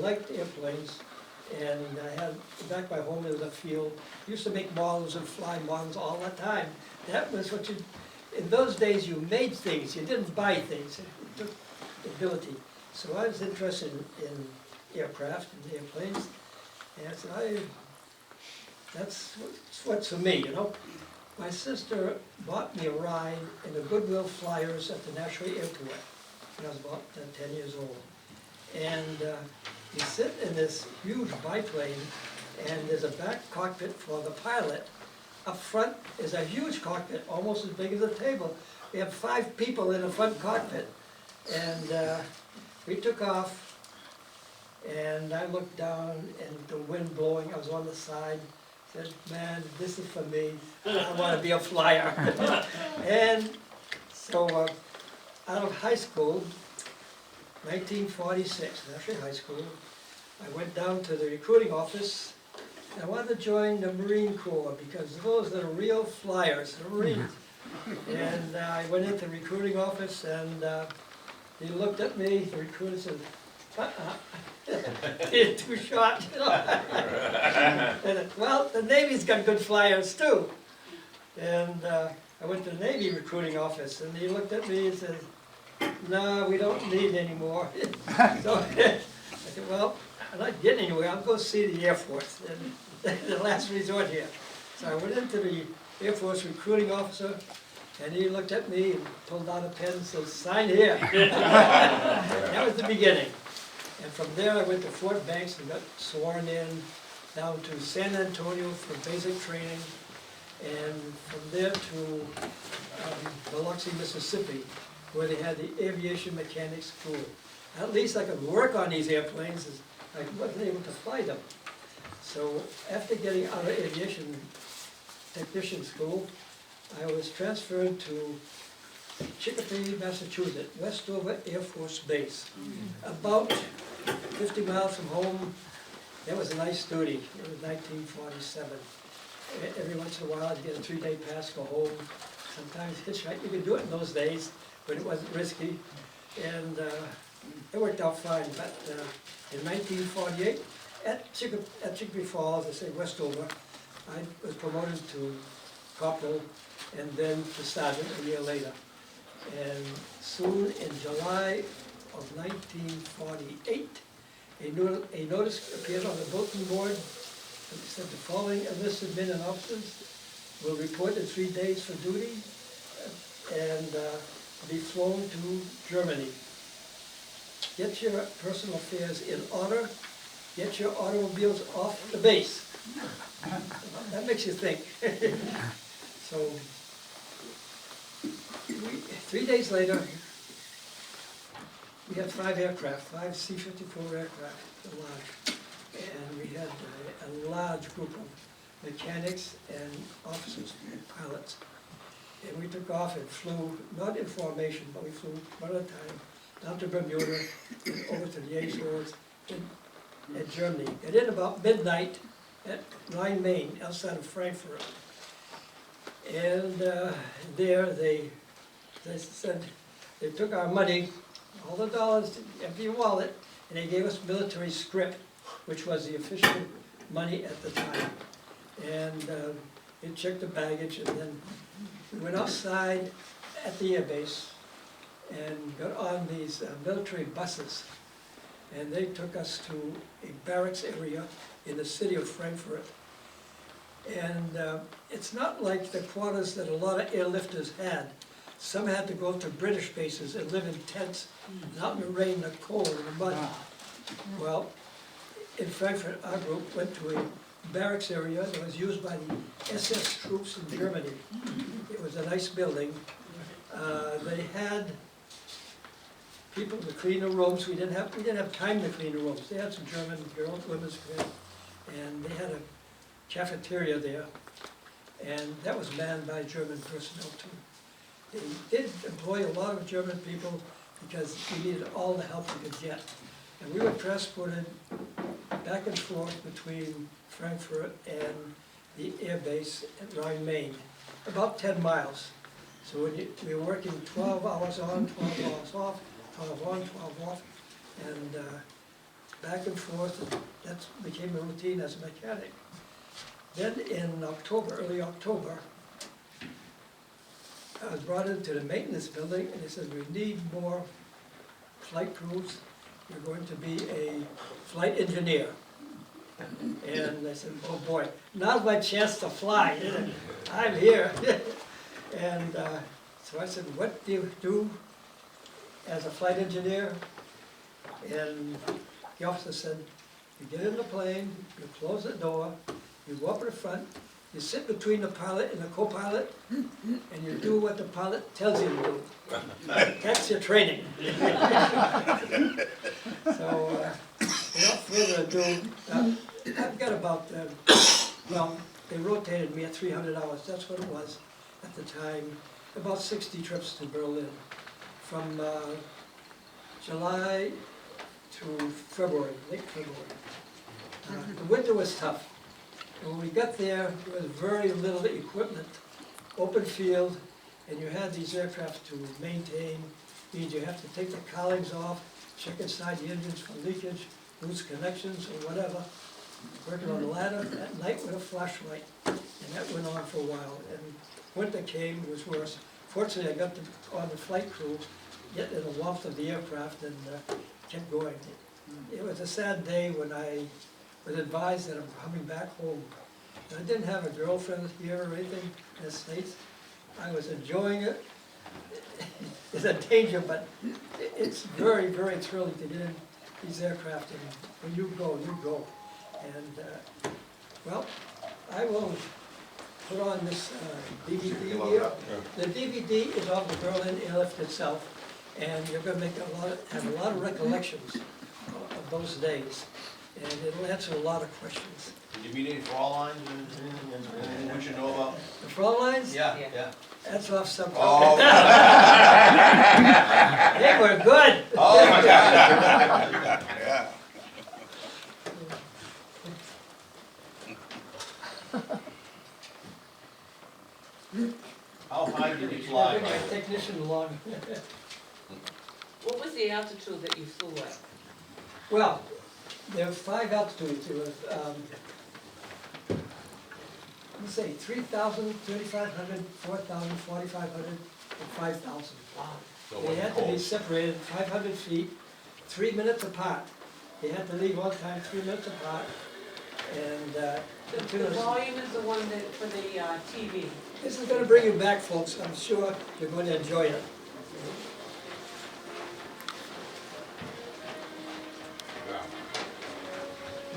liked airplanes, and I had, back by home there was a field. Used to make models and fly models all the time. That was what you, in those days you made things, you didn't buy things. It took ability. So I was interested in aircraft and airplanes, and I said, that's what's for me, you know. My sister bought me a ride in the Goodwill Flyers at the National Air Tour when I was about 10 years old. And you sit in this huge biplane, and there's a back cockpit for the pilot. Up front is a huge cockpit, almost as big as a table. We have 5 people in the front cockpit. And we took off, and I looked down, and the wind blowing, I was on the side. Said, man, this is for me. I want to be a flyer. And so out of high school, 1946, actually high school, I went down to the recruiting office. And I wanted to join the Marine Corps because those are the real flyers, the Marines. And I went into the recruiting office, and he looked at me, the recruiter said, you're too short, you know. And, well, the Navy's got good flyers too. And I went to the Navy recruiting office, and he looked at me and said, no, we don't need any more. So I said, well, I'm not getting anywhere, I'll go see the Air Force, and the last resort here. So I went into the Air Force recruiting officer, and he looked at me and pulled out a pen and said, sign here. That was the beginning. And from there I went to Fort Banks and got sworn in, down to San Antonio for basic training, and from there to Biloxi, Mississippi, where they had the aviation mechanics school. At least I could work on these airplanes, as I wasn't able to fly them. So after getting out of aviation technician school, I was transferred to Chicopee, Massachusetts, Westover Air Force Base. About 50 miles from home. That was a nice duty. It was 1947. Every once in a while I'd get a 3-day pass, go home. Sometimes hitchhike. You could do it in those days, but it wasn't risky. And it worked out fine. But in 1948, at Chicopee Falls, I say Westover, I was promoted to corporal and then to sergeant a year later. And soon in July of 1948, a notice appeared on the bulletin board that said the following enlisted men and officers will report in 3 days for duty and be flown to Germany. Get your personal affairs in order. Get your automobiles off the base. That makes you think. So 3 days later, we had 5 aircraft, 5 C-54 aircraft, large. And we had a large group of mechanics and officers and pilots. And we took off and flew, not in formation, but we flew one at a time, down to Bermuda, and over to the Azores, in Germany. And then about midnight at Rhine, Main, outside of Frankfurt. And there they said, they took our money, all the dollars, empty your wallet, and they gave us military scrip, which was the official money at the time. And they checked the baggage, and then we went outside at the airbase and got on these military buses. And they took us to a barracks area in the city of Frankfurt. And it's not like the quarters that a lot of airlifters had. Some had to go to British bases and live in tents, out in the rain, the cold, and the mud. Well, in Frankfurt, our group went to a barracks area that was used by the SS troops in Germany. It was a nice building. They had people to clean the rooms. We didn't have time to clean the rooms. They had some German girls, women's clean, and they had a cafeteria there, and that was manned by German personnel too. They did employ a lot of German people because we needed all the help we could get. And we were transported back and forth between Frankfurt and the air base at Rhine, Main, about 10 miles. So when we were working 12 hours on, 12 hours off, 12 on, 12 off, and back and forth, and that became a routine as a mechanic. Then in October, early October, I was brought into the maintenance building, and they said, we need more flight crews. You're going to be a flight engineer. And I said, oh boy, now's my chance to fly. I'm here. And so I said, what do you do as a flight engineer? And the officer said, you get in the plane, you close the door, you go up to the front, you sit between the pilot and the co-pilot, and you do what the pilot tells you to do. That's your training. So, without further ado, I've got about, well, they rotated me at 300 hours, that's what it was at the time, about 60 trips to Berlin, from July to February, late February. The winter was tough. And when we got there was very little equipment, open field, and you had these aircraft to maintain. Means you have to take the cowlings off, check inside the engines for leakage, loose connections or whatever. Working on the ladder at night with a flashlight, and that went on for a while. And winter came, it was worse. Fortunately, I got on the flight crew, get in the warmth of the aircraft, and kept going. It was a sad day when I was advised that I'm coming back home. And I didn't have a girlfriend here or anything in the States. I was enjoying it. It's a danger, but it's very, very thrilling to get in these aircraft, and when you go, you go. And, well, I will put on this DVD here. The DVD is of the Berlin Airlift itself, and you're going to have a lot of recollections of those days, and it'll answer a lot of questions. Did you meet any front lines? Anything we should know about? The front lines? Yeah. That's off subject. Oh. They were good. Oh my God. Yeah. How high did you fly? Bring my technician along. What was the altitude that you flew at? Well, there were 5 altitudes. There was, let's say, 3,000, 3,500, 4,000, 4,500, and 5,000. Wow. So They had to be separated 500 feet, 3 minutes apart. They had to leave on time 3 minutes apart. And The volume is the one that, for the TV. this is going to bring you back, folks. I'm sure you're going to enjoy it.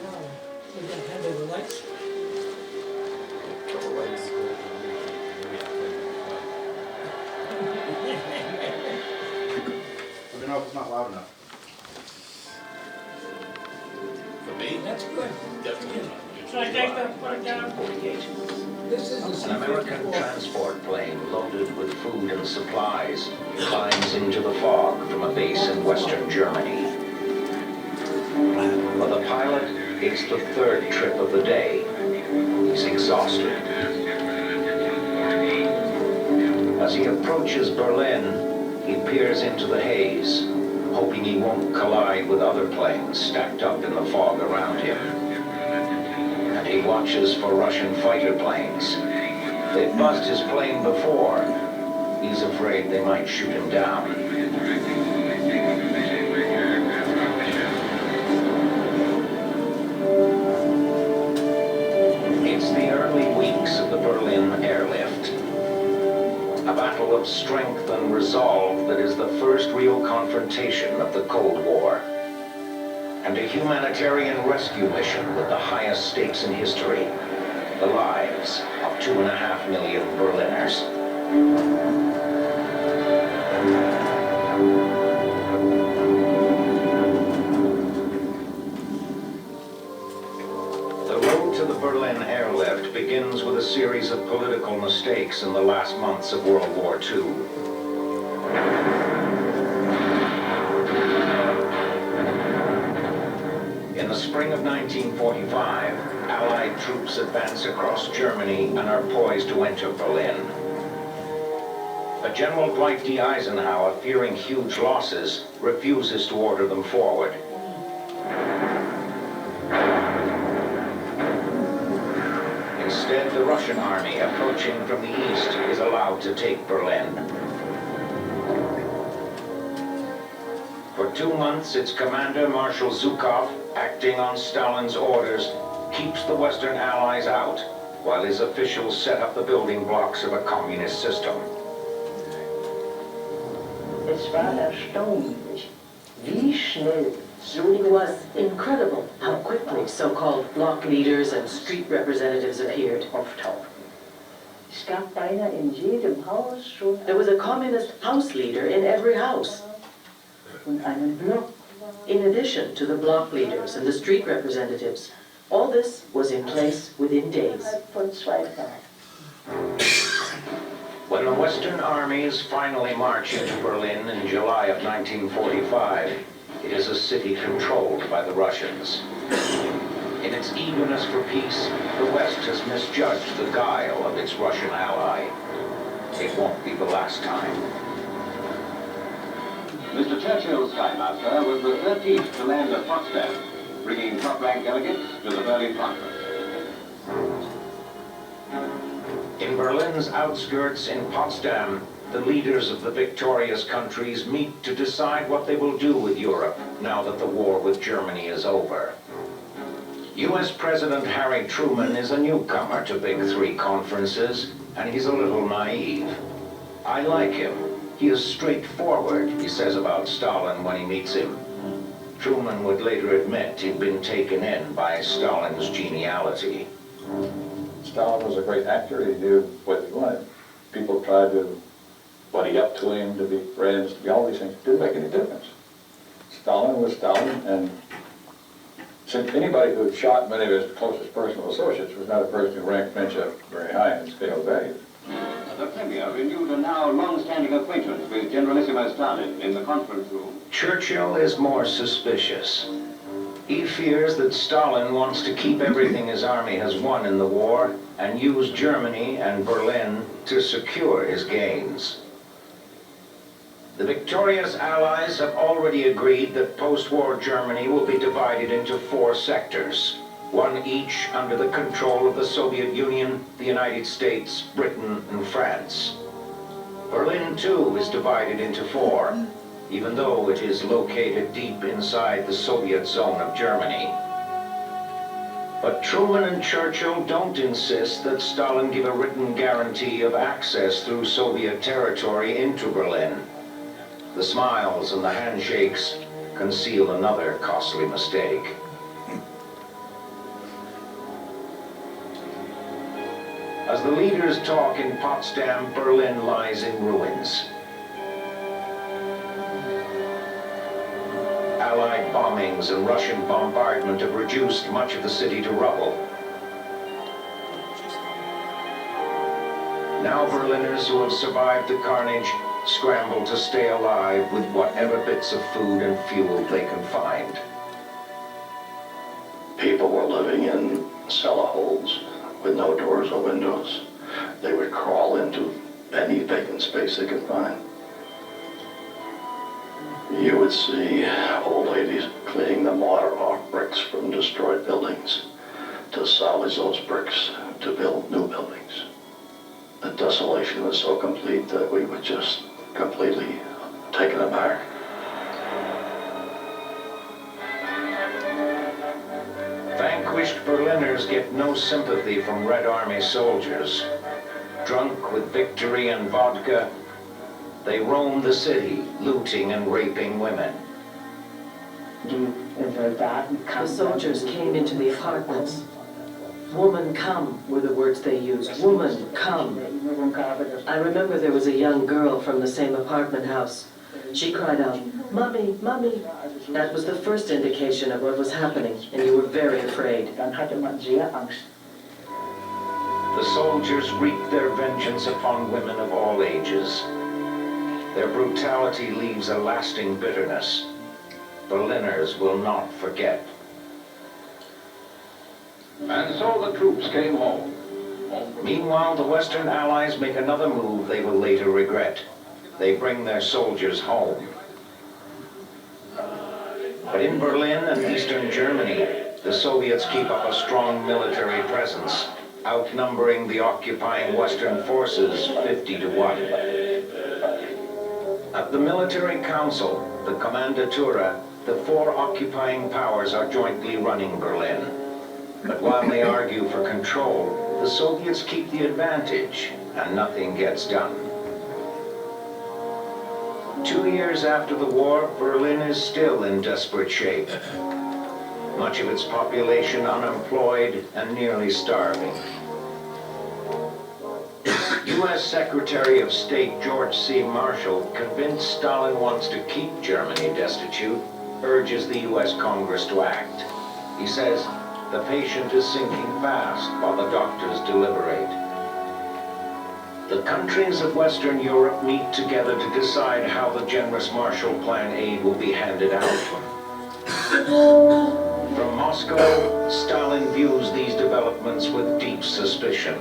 Now, we can handle the lights. Let me know if it's not loud enough. For me? That's good. Definitely not. Should I take the put it down? This is An American transport plane loaded with food and supplies climbs into the fog from a base in western Germany. For the pilot, it's the third trip of the day. He's exhausted. As he approaches Berlin, he peers into the haze, hoping he won't collide with other planes stacked up in the fog around him. And he watches for Russian fighter planes. They've buzzed his plane before. He's afraid they might shoot him down. It's the early weeks of the Berlin Airlift. A battle of strength and resolve that is the first real confrontation of the Cold War. And a humanitarian rescue mission with the highest stakes in history. The lives of 2.5 million Berliners. The road to the Berlin Airlift begins with a series of political mistakes in the last months of World War II. In the spring of 1945, Allied troops advance across Germany and are poised to enter Berlin. But General Dwight D. Eisenhower, fearing huge losses, refuses to order them forward. Instead, the Russian army approaching from the east is allowed to take Berlin. For 2 months, its commander, Marshal Zhukov, acting on Stalin's orders, keeps the Western Allies out, while his officials set up the building blocks of a communist system. Es war erstaunlich, wie schnell It was incredible how quickly so-called bloc leaders and street representatives appeared. auftauchten. Es gab beinahe in jedem Haus schon There was a communist house leader in every house, und einen Block. in addition to the bloc leaders and the street representatives. All this was in place within days. Von 2 Tagen. When the Western armies finally march into Berlin in July of 1945, it is a city controlled by the Russians. In its eagerness for peace, the West has misjudged the guile of its Russian ally. It won't be the last time. Mr. Churchill's Skymaster was the 13th to land at Potsdam, bringing top-rank delegates to the Berlin Conference. In Berlin's outskirts in Potsdam, the leaders of the victorious countries meet to decide what they will do with Europe now that the war with Germany is over. U.S. President Harry Truman is a newcomer to Big Three conferences, and he's a little naive. I like him. He is straightforward, he says about Stalin when he meets him. Truman would later admit he'd been taken in by Stalin's geniality. Stalin was a great actor. He knew what he wanted. People tried to buddy up to him, to be friends, to be all these things. It didn't make any difference. Stalin was Stalin, and since anybody who had shot many of his closest personal associates was not a person who ranked friendship very high in scale value. The Premier renewed a now long-standing acquaintance with Generalissimo Stalin in the conference room. Churchill is more suspicious. He fears that Stalin wants to keep everything his army has won in the war and use Germany and Berlin to secure his gains. The victorious Allies have already agreed that post-war Germany will be divided into 4 sectors, one each under the control of the Soviet Union, the United States, Britain, and France. Berlin, too, is divided into 4, even though it is located deep inside the Soviet zone of Germany. But Truman and Churchill don't insist that Stalin give a written guarantee of access through Soviet territory into Berlin. The smiles and the handshakes conceal another costly mistake. As the leaders talk in Potsdam, Berlin lies in ruins. Allied bombings and Russian bombardment have reduced much of the city to rubble. Now Berliners who have survived the carnage scramble to stay alive with whatever bits of food and fuel they can find. People were living in cellar holes with no doors or windows. They would crawl into any vacant space they could find. You would see old ladies cleaning the mortar off bricks from destroyed buildings to salvage those bricks to build new buildings. The desolation was so complete that we were just completely taken aback. Vanquished Berliners get no sympathy from Red Army soldiers. Drunk with victory and vodka, they roam the city, looting and raping women. The soldiers came into the apartments. "Woman, come," were the words they used. "Woman, come." I remember there was a young girl from the same apartment house. She cried out, "Mommy, Mommy." That was the first indication of what was happening, and you were very afraid. Dann hatte man sehr Angst. The soldiers wreak their vengeance upon women of all ages. Their brutality leaves a lasting bitterness. Berliners will not forget. And so the troops came home. Meanwhile, the Western Allies make another move they will later regret. They bring their soldiers home. But in Berlin and Eastern Germany, the Soviets keep up a strong military presence. outnumbering the occupying Western forces 50 to 1. At the Military Council, the Kommandatura, the four occupying powers are jointly running Berlin. But while they argue for control, the Soviets keep the advantage, and nothing gets done. 2 years after the war, Berlin is still in desperate shape. Much of its population unemployed and nearly starving. U.S. Secretary of State George C. Marshall, convinced Stalin wants to keep Germany destitute, urges the U.S. Congress to act. He says, the patient is sinking fast while the doctors deliberate. The countries of Western Europe meet together to decide how the generous Marshall Plan aid will be handed out. From Moscow, Stalin views these developments with deep suspicion.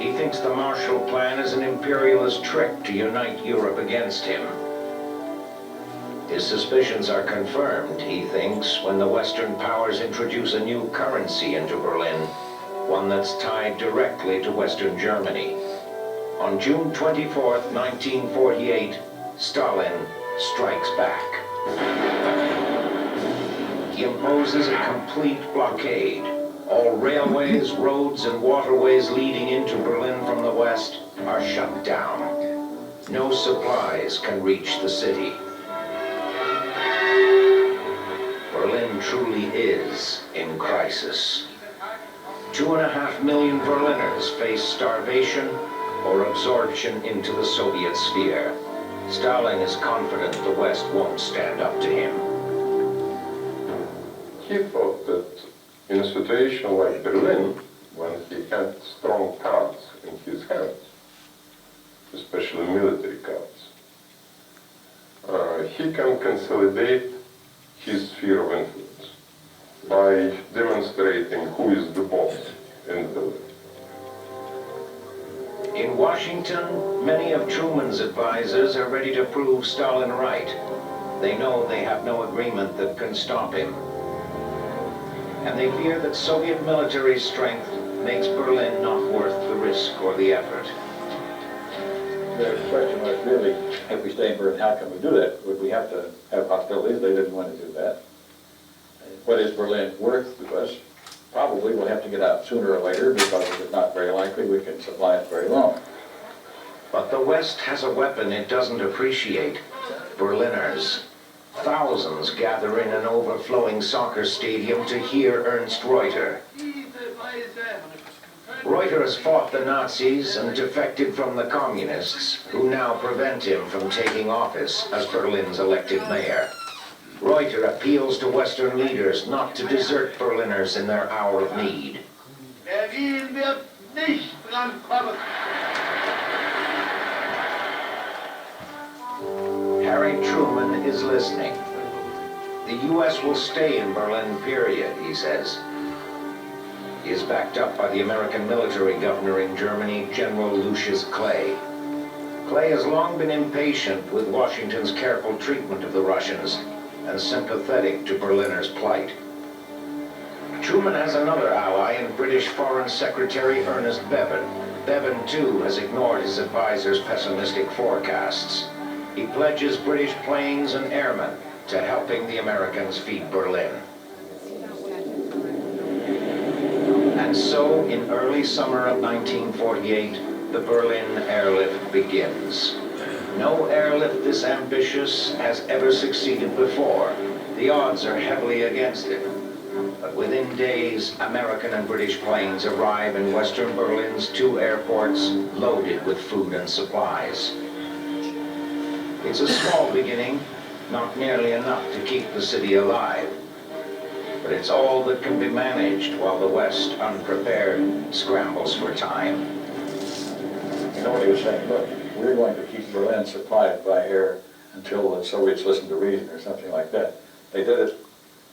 He thinks the Marshall Plan is an imperialist trick to unite Europe against him. His suspicions are confirmed, he thinks, when the Western powers introduce a new currency into Berlin, one that's tied directly to Western Germany. On June 24, 1948, Stalin strikes back. He imposes a complete blockade. All railways, roads, and waterways leading into Berlin from the west are shut down. No supplies can reach the city. Berlin truly is in crisis. 2.5 million Berliners face starvation or absorption into the Soviet sphere. Stalin is confident the West won't stand up to him. He thought that in a situation like Berlin, when he had strong cards in his hands, especially military cards, he can consolidate his sphere of influence by demonstrating who is the boss in Berlin. In Washington, many of Truman's advisors are ready to prove Stalin right. They know they have no agreement that can stop him. And they fear that Soviet military strength makes Berlin not worth the risk or the effort. The question was really, if we stay in Berlin, how can we do that? Would we have to have hostilities? They didn't want to do that. What is Berlin worth to us? Probably we'll have to get out sooner or later because it's not very likely we can supply it very long. But the West has a weapon it doesn't appreciate: Berliners. Thousands gather in an overflowing soccer stadium to hear Ernst Reuter. Reuter has fought the Nazis and defected from the communists, who now prevent him from taking office as Berlin's elected mayor. Reuter appeals to Western leaders not to desert Berliners in their hour of need. Harry Truman is listening. The U.S. will stay in Berlin, period, he says. He is backed up by the American military governor in Germany, General Lucius Clay. Clay has long been impatient with Washington's careful treatment of the Russians and sympathetic to Berliners' plight. Truman has another ally in British Foreign Secretary Ernest Bevin. Bevin, too, has ignored his advisor's pessimistic forecasts. He pledges British planes and airmen to helping the Americans feed Berlin. And so, in early summer of 1948, the Berlin Airlift begins. No airlift this ambitious has ever succeeded before. The odds are heavily against it. But within days, American and British planes arrive in Western Berlin's 2 airports, loaded with food and supplies. It's a small beginning, not nearly enough to keep the city alive. But it's all that can be managed while the West, unprepared, scrambles for time. You know what he was saying? Look, we're going to keep Berlin supplied by air until the Soviets listened to reason or something like that. They did it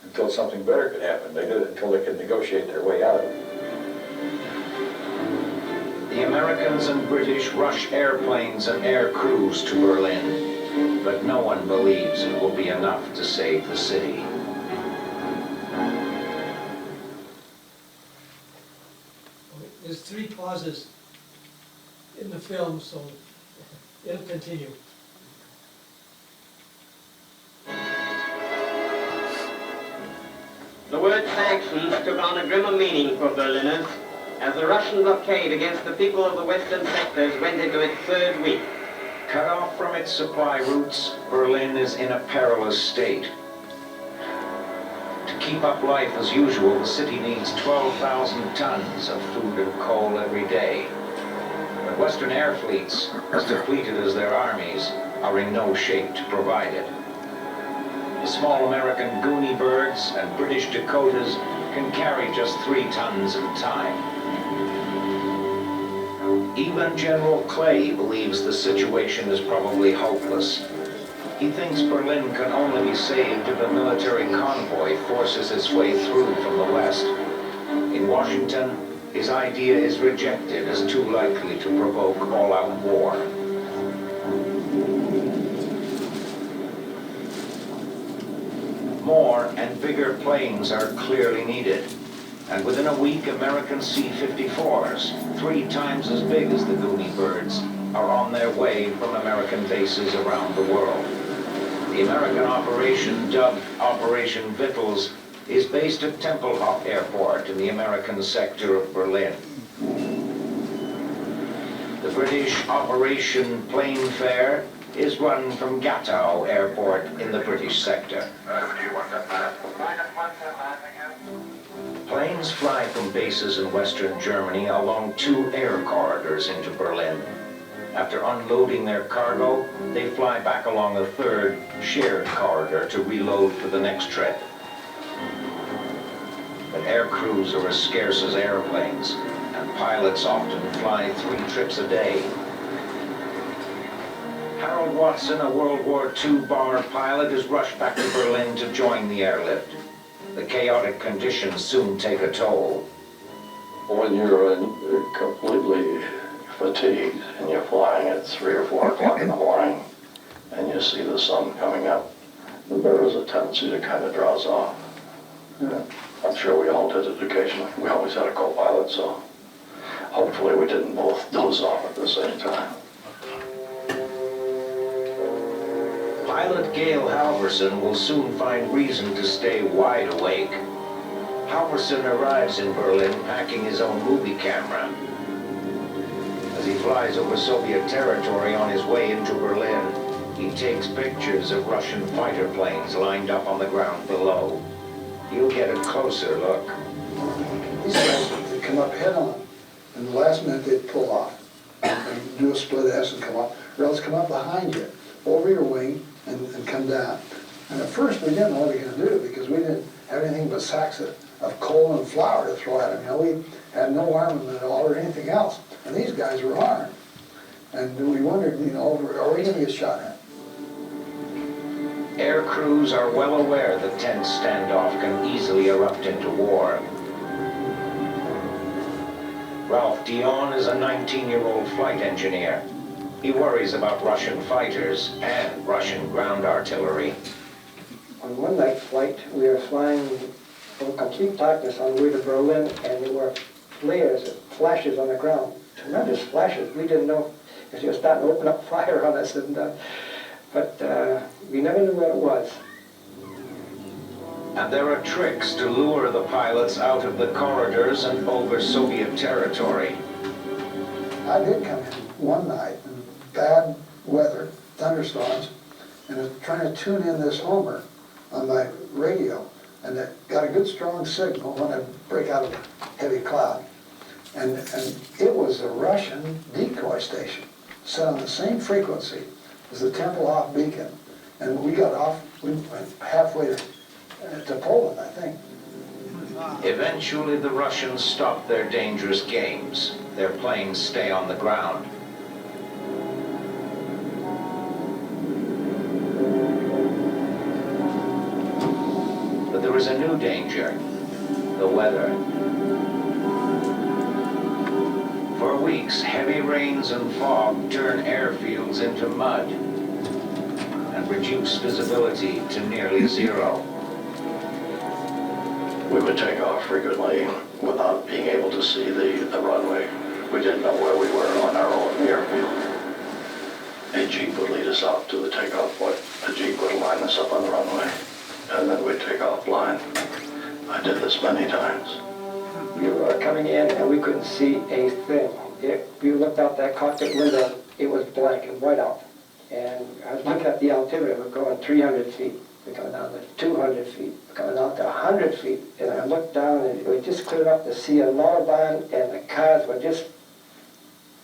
until something better could happen. They did it until they could negotiate their way out of it. The Americans and British rush airplanes and air crews to Berlin, but no one believes it will be enough to save the city. It's 3 pauses in the film, so it'll continue. The word sanctions took on a grimmer meaning for Berliners as the Russian blockade against the people of the western sectors went into its 3rd week. Cut off from its supply routes, Berlin is in a perilous state. To keep up life as usual, the city needs 12,000 tons of food and coal every day. But Western air fleets, as depleted as their armies, are in no shape to provide it. The small American Goonie birds and British Dakotas can carry just 3 tons at a time. Even General Clay believes the situation is probably hopeless. He thinks Berlin can only be saved if a military convoy forces its way through from the west. In Washington, his idea is rejected as too likely to provoke all-out war. More and bigger planes are clearly needed. And within a week, American C-54s, 3 times as big as the Goonie birds, are on their way from American bases around the world. The American operation, dubbed Operation Vittles, is based at Tempelhof Airport in the American sector of Berlin. The British Operation Plainfare is run from Gatow Airport in the British sector. Planes fly from bases in western Germany along 2 air corridors into Berlin. After unloading their cargo, they fly back along a 3rd, shared corridor to reload for the next trip. But air crews are as scarce as airplanes, and pilots often fly 3 trips a day. Harold Watson, a World War II bomber pilot, is rushed back to Berlin to join the airlift. The chaotic conditions soon take a toll. When you're completely fatigued and you're flying at 3 or 4 o'clock in the morning and you see the sun coming up, there is a tendency to kind of drowse off. Yeah. I'm sure we all did it occasionally. We always had a co-pilot, so hopefully we didn't both doze off at the same time. Pilot Gail Halverson will soon find reason to stay wide awake. Halverson arrives in Berlin packing his own movie camera. As he flies over Soviet territory on his way into Berlin, he takes pictures of Russian fighter planes lined up on the ground below. He'll get a closer look. These guys, they come up head on, and the last minute they pull off. And do a split S and come up, or else come up behind you, over your wing, and come down. And at first we didn't know what we were going to do because we didn't have anything but sacks of coal and flour to throw at them. You know, we had no armament at all or anything else. And these guys were armed. And we wondered, you know, are we going to get shot at? Air crews are well aware that tense standoff can easily erupt into war. Ralph Dionne is a 19-year-old flight engineer. He worries about Russian fighters and Russian ground artillery. On one night flight, we were flying in complete darkness on the way to Berlin, and there were flares, flashes on the ground. Tremendous flashes. We didn't know if they were starting to open up fire on us, but we never knew what it was. And there are tricks to lure the pilots out of the corridors and over Soviet territory. I did come in one night in bad weather, thunderstorms, and was trying to tune in this Homer on my radio, and it got a good strong signal when I break out of a heavy cloud. And it was a Russian decoy station set on the same frequency as the Tempelhof beacon. And we got off, we went halfway to Poland, I think. Eventually the Russians stop their dangerous games. Their planes stay on the ground. But there is a new danger, the weather. For weeks, heavy rains and fog turn airfields into mud and reduce visibility to nearly zero. We would take off frequently without being able to see the runway. We didn't know where we were on our own airfield. A Jeep would lead us out to the takeoff point. A Jeep would line us up on the runway, and then we'd take off blind. I did this many times. We were coming in and we couldn't see a thing. If you looked out that cockpit window, it was blank and white out. And I was looking at the altimeter, we're going 300 feet. We're coming down to 200 feet. We're coming down to 100 feet. And I looked down and it was just clear up to see a Autobahn and the cars were just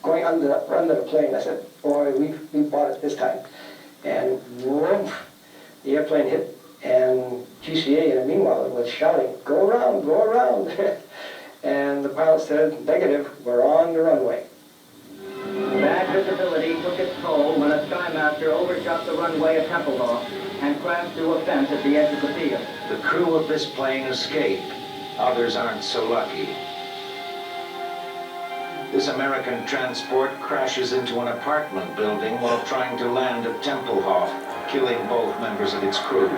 going under the plane. I said, boy, we bought it this time. And whoop, the airplane hit, and GCA, in the meanwhile, was shouting, go around, go around. And the pilot said, negative, we're on the runway. Bad visibility took its toll when a Skymaster overshot the runway at Tempelhof and crashed through a fence at the edge of the field. The crew of this plane escape. Others aren't so lucky. This American transport crashes into an apartment building while trying to land at Tempelhof, killing both members of its crew.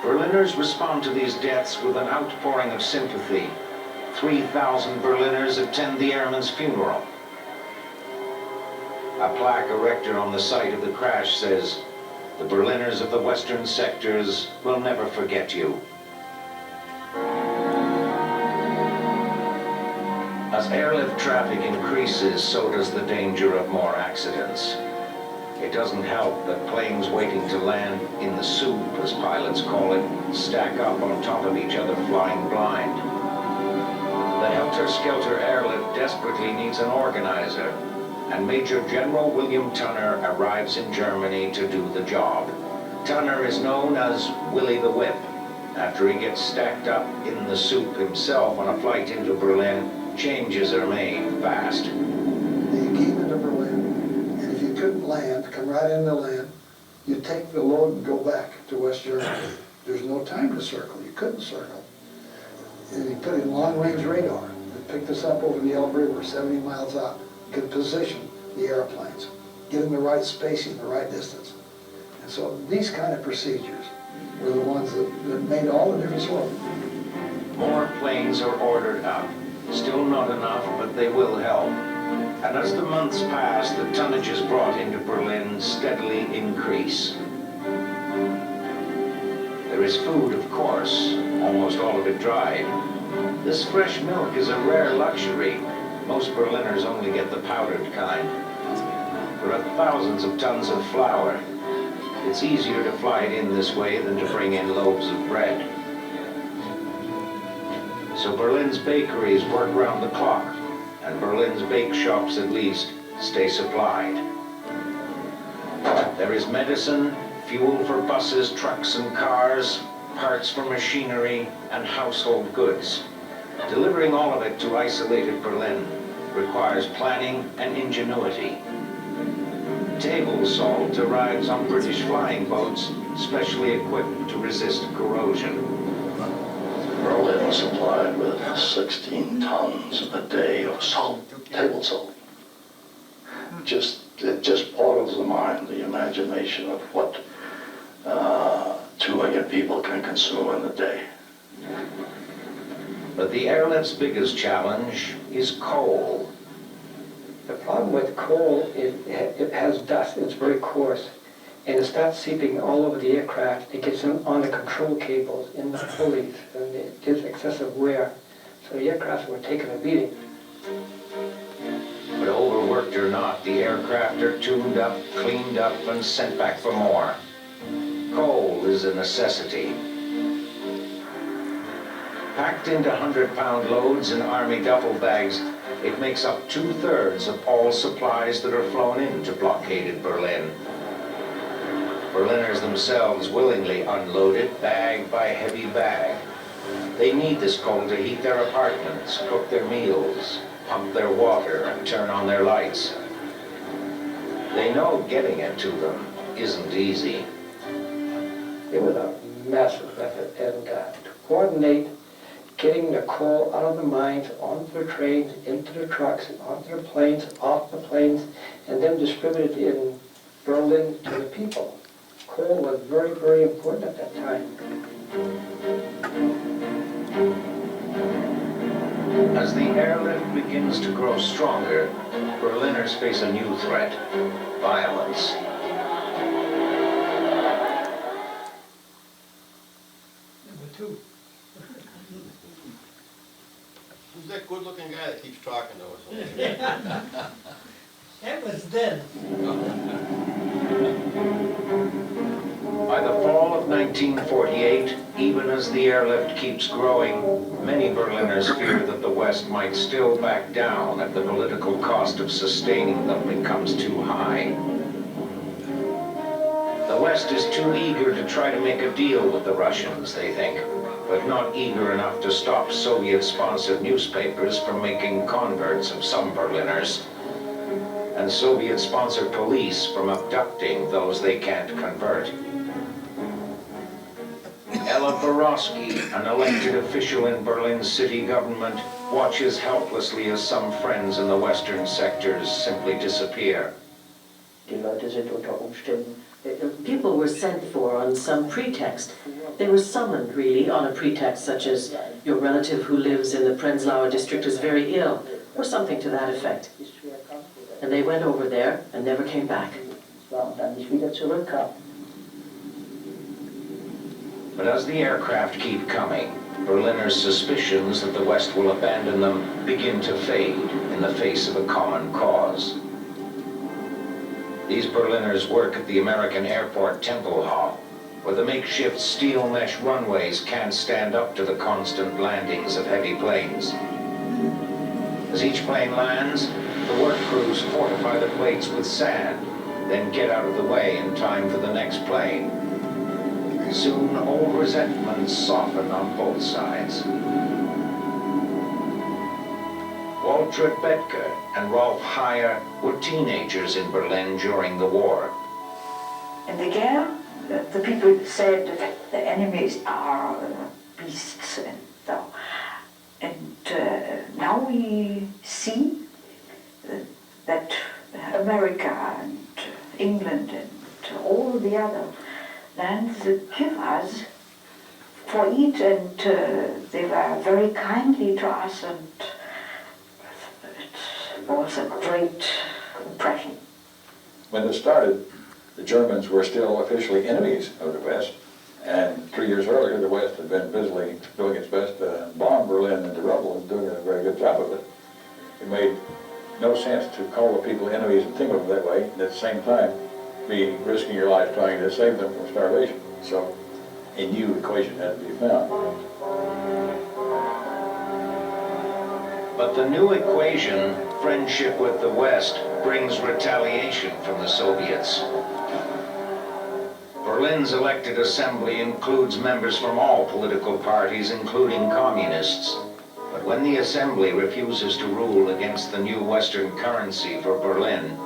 Berliners respond to these deaths with an outpouring of sympathy. 3,000 Berliners attend the airman's funeral. A plaque erected on the site of the crash says, "The Berliners of the western sectors will never forget you." As airlift traffic increases, so does the danger of more accidents. It doesn't help that planes waiting to land in the soup, as pilots call it, stack up on top of each other flying blind. The helter-skelter airlift desperately needs an organizer, and Major General William Tunner arrives in Germany to do the job. Tunner is known as Willie the Whip. After he gets stacked up in the soup himself on a flight into Berlin, changes are made fast. You came into Berlin, and if you couldn't land, come right into land, you take the load and go back to West Germany. There's no time to circle. You couldn't circle. And you put in long-range radar. It picked us up over the Elbe River, 70 miles out. You could position the airplanes, get them the right spacing, the right distance. And so these kind of procedures were the ones that made all the difference for them. More planes are ordered up. Still not enough, but they will help. And as the months pass, the tonnages brought into Berlin steadily increase. There is food, of course, almost all of it dried. This fresh milk is a rare luxury. Most Berliners only get the powdered kind. There are thousands of tons of flour. It's easier to fly it in this way than to bring in loaves of bread. So Berlin's bakeries work round the clock, and Berlin's bake shops, at least, stay supplied. There is medicine, fuel for buses, trucks, and cars, parts for machinery, and household goods. Delivering all of it to isolated Berlin requires planning and ingenuity. Table salt arrives on British flying boats, specially equipped to resist corrosion. Berlin was supplied with 16 tons a day of salt, table salt. It just boggles the mind, the imagination of what 2 million people can consume in a day. But the airlift's biggest challenge is coal. The problem with coal is it has dust, it's very coarse, and it starts seeping all over the aircraft. It gets on the control cables, in the pulleys, and it gives excessive wear. So the aircraft were taking a beating. But overworked or not, the aircraft are tuned up, cleaned up, and sent back for more. Coal is a necessity. Packed into 100-pound loads in Army duffel bags, it makes up 2/3 of all supplies that are flown into blockaded Berlin. Berliners themselves willingly unload it bag by heavy bag. They need this coal to heat their apartments, cook their meals, pump their water, and turn on their lights. They know getting it to them isn't easy. It was a massive effort, and to coordinate getting the coal out of the mines, onto the trains, into the trucks, onto the planes, off the planes, and then distributed in Berlin to the people. Coal was very, very important at that time. As the airlift begins to grow stronger, Berliners face a new threat: violence. Number two. Who's that good-looking guy that keeps talking to us? That was then. By the fall of 1948, even as the airlift keeps growing, many Berliners fear that the West might still back down if the political cost of sustaining them becomes too high. The West is too eager to try to make a deal with the Russians, they think, but not eager enough to stop Soviet-sponsored newspapers from making converts of some Berliners, and Soviet-sponsored police from abducting those they can't convert. Ella Borowski, an elected official in Berlin's city government, watches helplessly as some friends in the western sectors simply disappear. People were sent for on some pretext. They were summoned, really, on a pretext such as your relative who lives in the Prenzlauer district is very ill, or something to that effect. And they went over there and never came back. But as the aircraft keep coming, Berliners' suspicions that the West will abandon them begin to fade in the face of a common cause. These Berliners work at the American airport Temple Hall, where the makeshift steel mesh runways can't stand up to the constant landings of heavy planes. As each plane lands, the work crews fortify the plates with sand, then get out of the way in time for the next plane. Soon, old resentments soften on both sides. Waltraud Bethke and Rolf Heyer were teenagers in Berlin during the war. In the Gare, the people said that the enemies are beasts, and now we see that America and England and all the other lands give us for eat, and they were very kindly to us, and it was a great impression. When it started, the Germans were still officially enemies of the West, and 3 years earlier the West had been busily doing its best to bomb Berlin into rubble and doing a very good job of it. It made no sense to call the people enemies and think of them that way, and at the same time be risking your life trying to save them from starvation. So a new equation had to be found. But the new equation, friendship with the West, brings retaliation from the Soviets. Berlin's elected assembly includes members from all political parties, including communists. But when the assembly refuses to rule against the new Western currency for Berlin,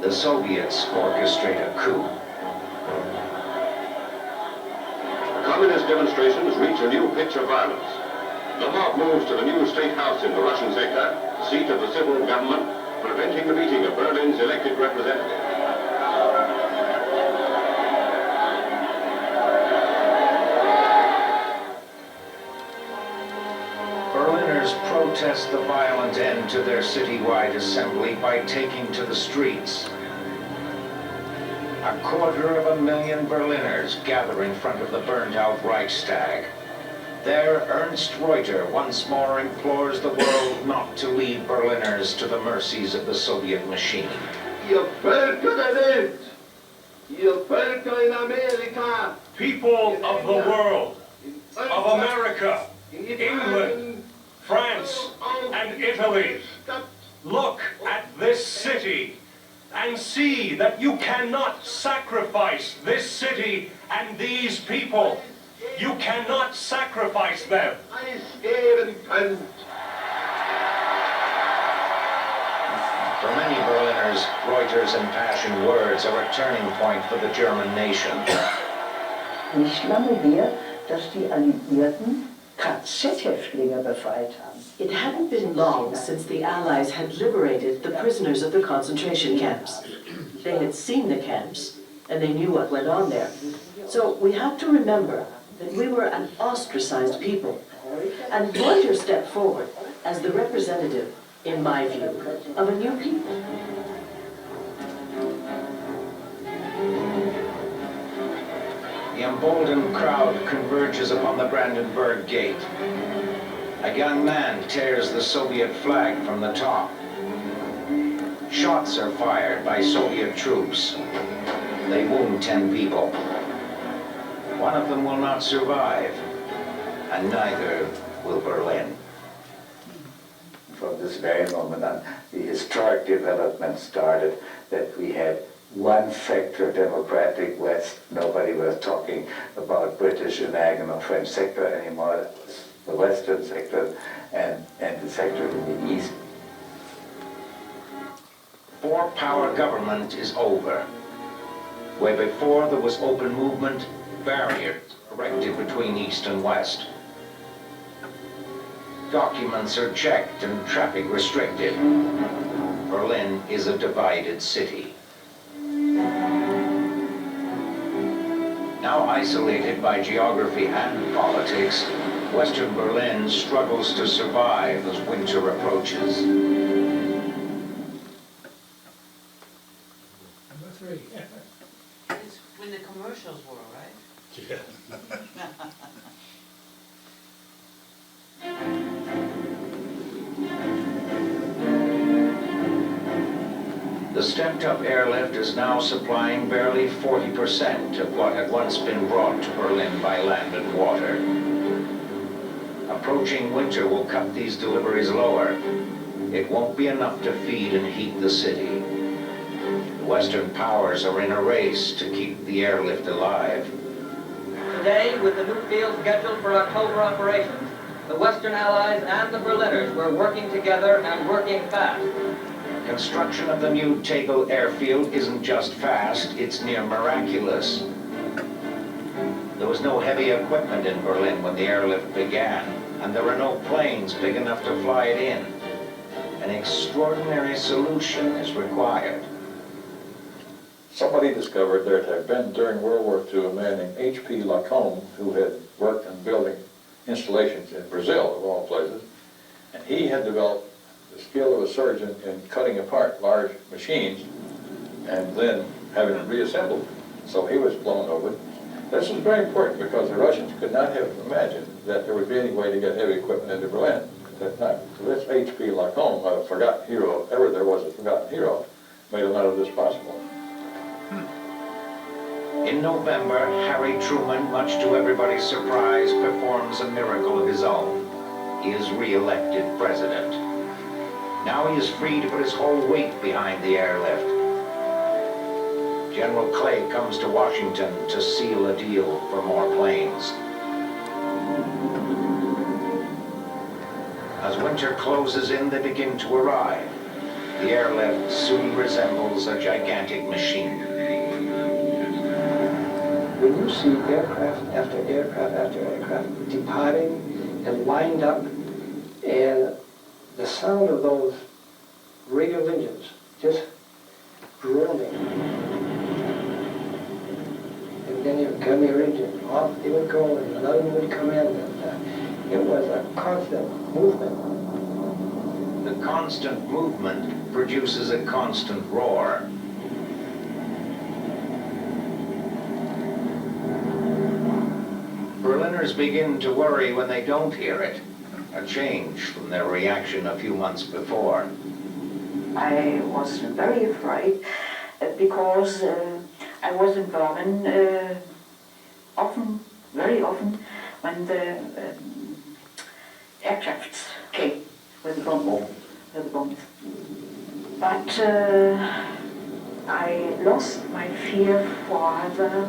the Soviets orchestrate a coup. Communist demonstrations reach a new pitch of violence. The mob moves to the new state house in the Russian sector, seat of the civil government, preventing the meeting of Berlin's elected representatives. Berliners protest the violent end to their citywide assembly by taking to the streets. 250,000 Berliners gather in front of the burned-out Reichstag. There, Ernst Reuter once more implores the world not to leave Berliners to the mercies of the Soviet machine. Ihr Völker der Welt, ihr Völker in Amerika, people of the world, of America, England, France, and Italy, look at this city and see that you cannot sacrifice this city and these people. You cannot sacrifice them. For many Berliners, Reuter's impassioned words are a turning point for the German nation. Nicht lange her, dass die Alliierten KZ-Häftlinge befreit haben. It hadn't been long since the Allies had liberated the prisoners of the concentration camps. They had seen the camps, and they knew what went on there. So we have to remember that we were an ostracized people. And Reuter stepped forward as the representative, in my view, of a new people. The emboldened crowd converges upon the Brandenburg Gate. A young man tears the Soviet flag from the top. Shots are fired by Soviet troops. They wound 10 people. One of them will not survive, and neither will Berlin. From this very moment on, the historic development started, that we had one factor democratic West. Nobody was talking about British and Anglo French sector anymore. That was the Western sector and the sector in the East. Four-power government is over. Where before there was open movement, barriers erected between East and West. Documents are checked and traffic restricted. Berlin is a divided city. Now isolated by geography and politics, Western Berlin struggles to survive as winter approaches. Number 3. It's when the commercials were, right? Yeah. The stepped-up airlift is now supplying barely 40% of what had once been brought to Berlin by land and water. Approaching winter will cut these deliveries lower. It won't be enough to feed and heat the city. The Western powers are in a race to keep the airlift alive. Today, with the new field scheduled for October operations, the Western Allies and the Berliners were working together and working fast. Construction of the new Tegel airfield isn't just fast, it's near miraculous. There was no heavy equipment in Berlin when the airlift began, and there are no planes big enough to fly it in. An extraordinary solution is required. Somebody discovered there had been during World War II a man named H.P. Lacombe who had worked on building installations in Brazil, of all places, and he had developed the skill of a surgeon in cutting apart large machines and then having them reassembled. So he was blown over. This was very important because the Russians could not have imagined that there would be any way to get heavy equipment into Berlin at that time. So this H.P. Lacombe, a forgotten hero, if ever there was a forgotten hero, made a lot of this possible. In November, Harry Truman, much to everybody's surprise, performs a miracle of his own. He is re-elected president. Now he is free to put his whole weight behind the airlift. General Clay comes to Washington to seal a deal for more planes. As winter closes in, they begin to arrive. The airlift soon resembles a gigantic machine. When you see aircraft after aircraft after aircraft departing and lined up, and the sound of those radio engines just groaning, and then you come your engine, off they would go, and another one would come in, and it was a constant movement. The constant movement produces a constant roar. Berliners begin to worry when they don't hear it, a change from their reaction a few months before. I was very afraid because I was in Berlin very often, when the aircrafts came with the bombs. But I lost my fear for the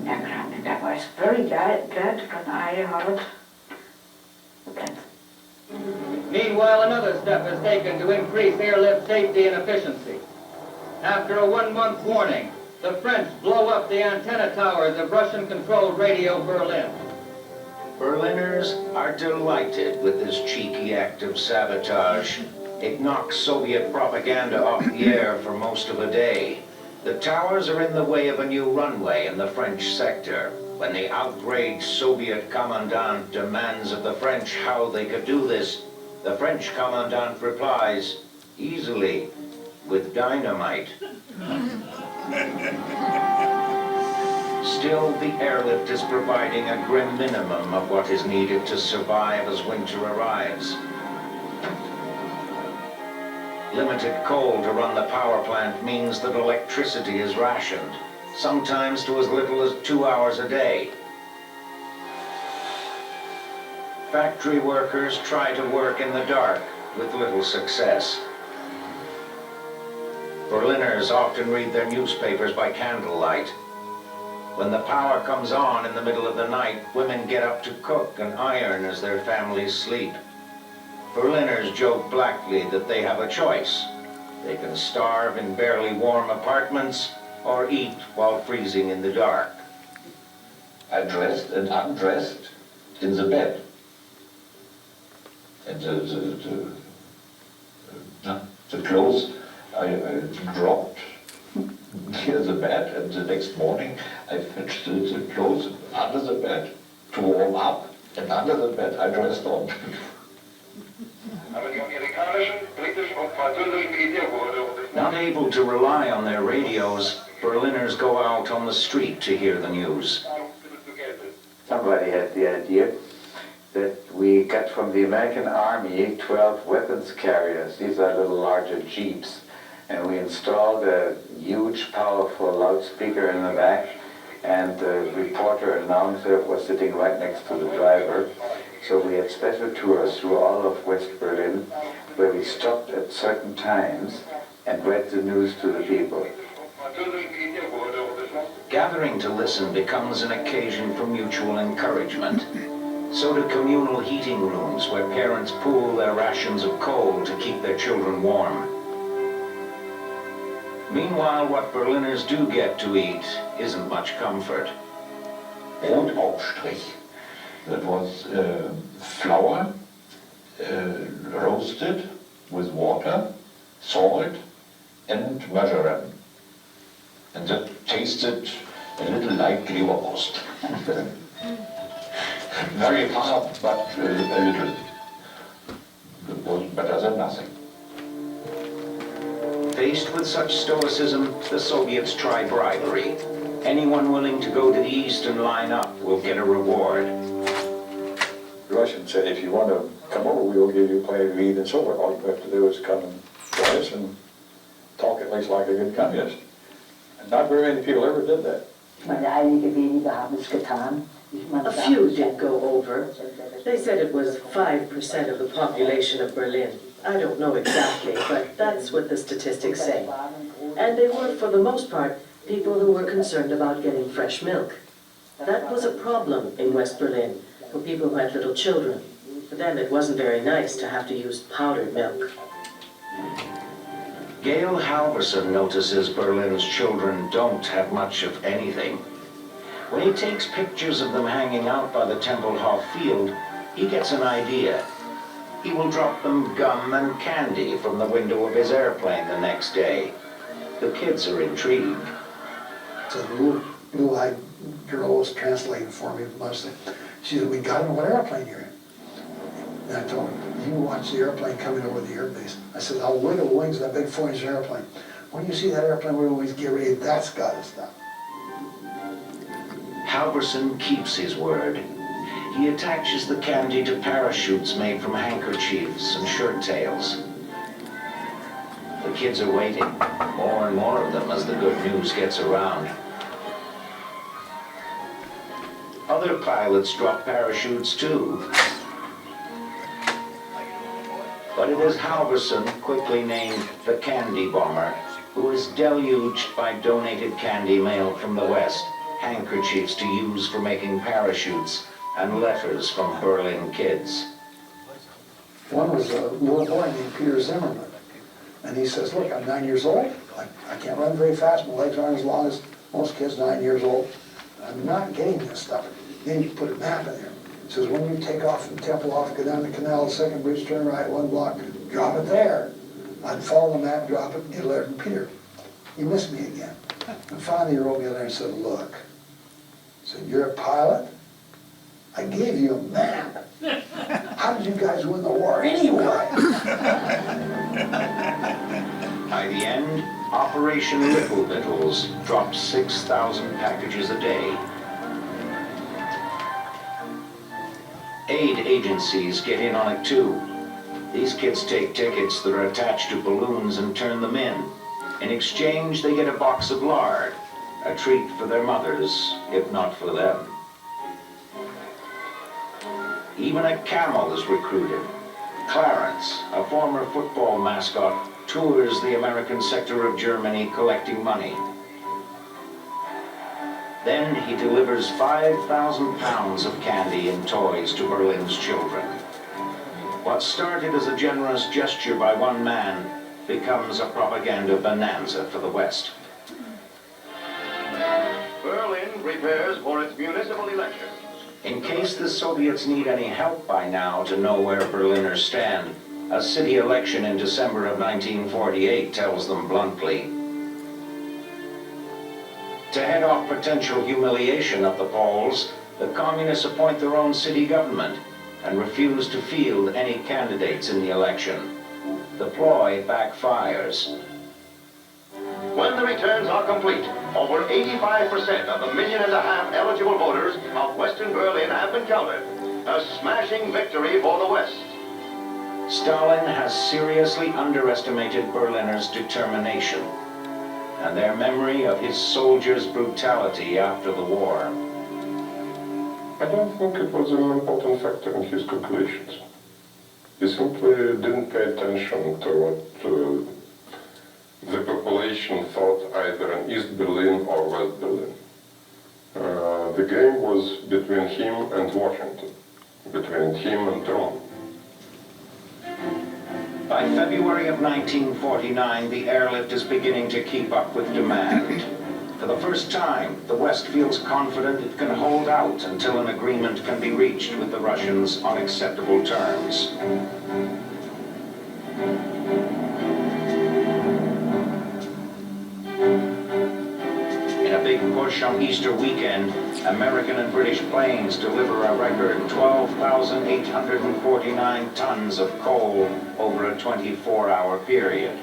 aircraft. I was very glad when I heard the planes. Meanwhile, another step is taken to increase airlift safety and efficiency. After a 1-month warning, the French blow up the antenna towers of Russian-controlled Radio Berlin. Berliners are delighted with this cheeky act of sabotage. It knocks Soviet propaganda off the air for most of a day. The towers are in the way of a new runway in the French sector. When the outraged Soviet commandant demands of the French how they could do this, The French commandant replies, easily, with dynamite. Still, the airlift is providing a grim minimum of what is needed to survive as winter arrives. Limited coal to run the power plant means that electricity is rationed, sometimes to as little as 2 hours a day. Factory workers try to work in the dark with little success. Berliners often read their newspapers by candlelight. When the power comes on in the middle of the night, women get up to cook and iron as their families sleep. Berliners joke blackly that they have a choice. They can starve in barely warm apartments or eat while freezing in the dark. I dressed and undressed in the bed. And the clothes I dropped near the bed, and the next morning I fetched the clothes under the bed to warm up, and under the bed I dressed on. Not able to rely on their radios, Berliners go out on the street to hear the news. Somebody had the idea that we got from the American Army 12 weapons carriers. These are little larger jeeps. And we installed a huge, powerful loudspeaker in the back, and the reporter announcer was sitting right next to the driver. So we had special tours through all of West Berlin, where we stopped at certain times and read the news to the people. Gathering to listen becomes an occasion for mutual encouragement. So do communal heating rooms where parents pool their rations of coal to keep their children warm. Meanwhile, what Berliners do get to eat isn't much comfort. Brotaufstrich. That was flour roasted with water, salt, and margarine. And that tasted a little like Leberwurst. Very hard, but a little. It was better than nothing. Faced with such stoicism, the Soviets try bribery. Anyone willing to go to the eastern line up will get a reward. The Russians said, if you want to come over, we will give you plenty to eat and so forth. All you have to do is come and join us and talk at least like a good communist. And not very many people ever did that. A few did go over. They said it was 5% of the population of Berlin. I don't know exactly, but that's what the statistics say. And they were, for the most part, people who were concerned about getting fresh milk. That was a problem in West Berlin for people who had little children. For them, it wasn't very nice to have to use powdered milk. Gail Halverson notices Berlin's children don't have much of anything. When he takes pictures of them hanging out by the Tempelhof field, he gets an idea. He will drop them gum and candy from the window of his airplane the next day. The kids are intrigued. So the little blue-eyed girl was translating for me mostly. She said, we got him, what airplane you're in? And I told her, you watch the airplane coming over the airbase. I said, I'll wiggle the wings of that big 4-inch airplane. When you see that airplane wiggle the wings, get ready, that's got to stop. Halverson keeps his word. He attaches the candy to parachutes made from handkerchiefs and shirt tails. The kids are waiting, more and more of them as the good news gets around. Other pilots drop parachutes too. But it is Halverson, quickly named the Candy Bomber, who is deluged by donated candy mailed from the West, handkerchiefs to use for making parachutes, and letters from Berlin kids. One was a little boy named Peter Zimmerman. And he says, look, I'm 9 years old. I can't run very fast. My legs aren't as long as most kids 9 years old. I'm not getting this stuff. Then you put a map in there. It says, when you take off from Tempelhof, go down the canal, the second bridge, turn right 1 block, drop it there. I'd follow the map, drop it, and get a letter from Peter. You missed me again. And finally he wrote me a letter and said, look, he said, you're a pilot? I gave you a map. How did you guys win the war anyway? By the end, Operation Little Littles dropped 6,000 packages a day. Aid agencies get in on it too. These kids take tickets that are attached to balloons and turn them in. In exchange, they get a box of lard, a treat for their mothers, if not for them. Even a camel is recruited. Clarence, a former football mascot, tours the American sector of Germany collecting money. Then he delivers 5,000 pounds of candy and toys to Berlin's children. What started as a generous gesture by one man becomes a propaganda bonanza for the West. Berlin prepares for its municipal elections. In case the Soviets need any help by now to know where Berliners stand, a city election in December of 1948 tells them bluntly. To head off potential humiliation at the polls, the communists appoint their own city government and refuse to field any candidates in the election. The ploy backfires. When the returns are complete, over 85% of the 1.5 million eligible voters of Western Berlin have been counted. A smashing victory for the West. Stalin has seriously underestimated Berliners' determination and their memory of his soldiers' brutality after the war. I don't think it was an important factor in his calculations. He simply didn't pay attention to what the population thought either in East Berlin or West Berlin. The game was between him and Washington, between him and Rome. By February of 1949, the airlift is beginning to keep up with demand. For the first time, the West feels confident it can hold out until an agreement can be reached with the Russians on acceptable terms. In a big push on Easter weekend, American and British planes deliver a record 12,849 tons of coal over a 24-hour period.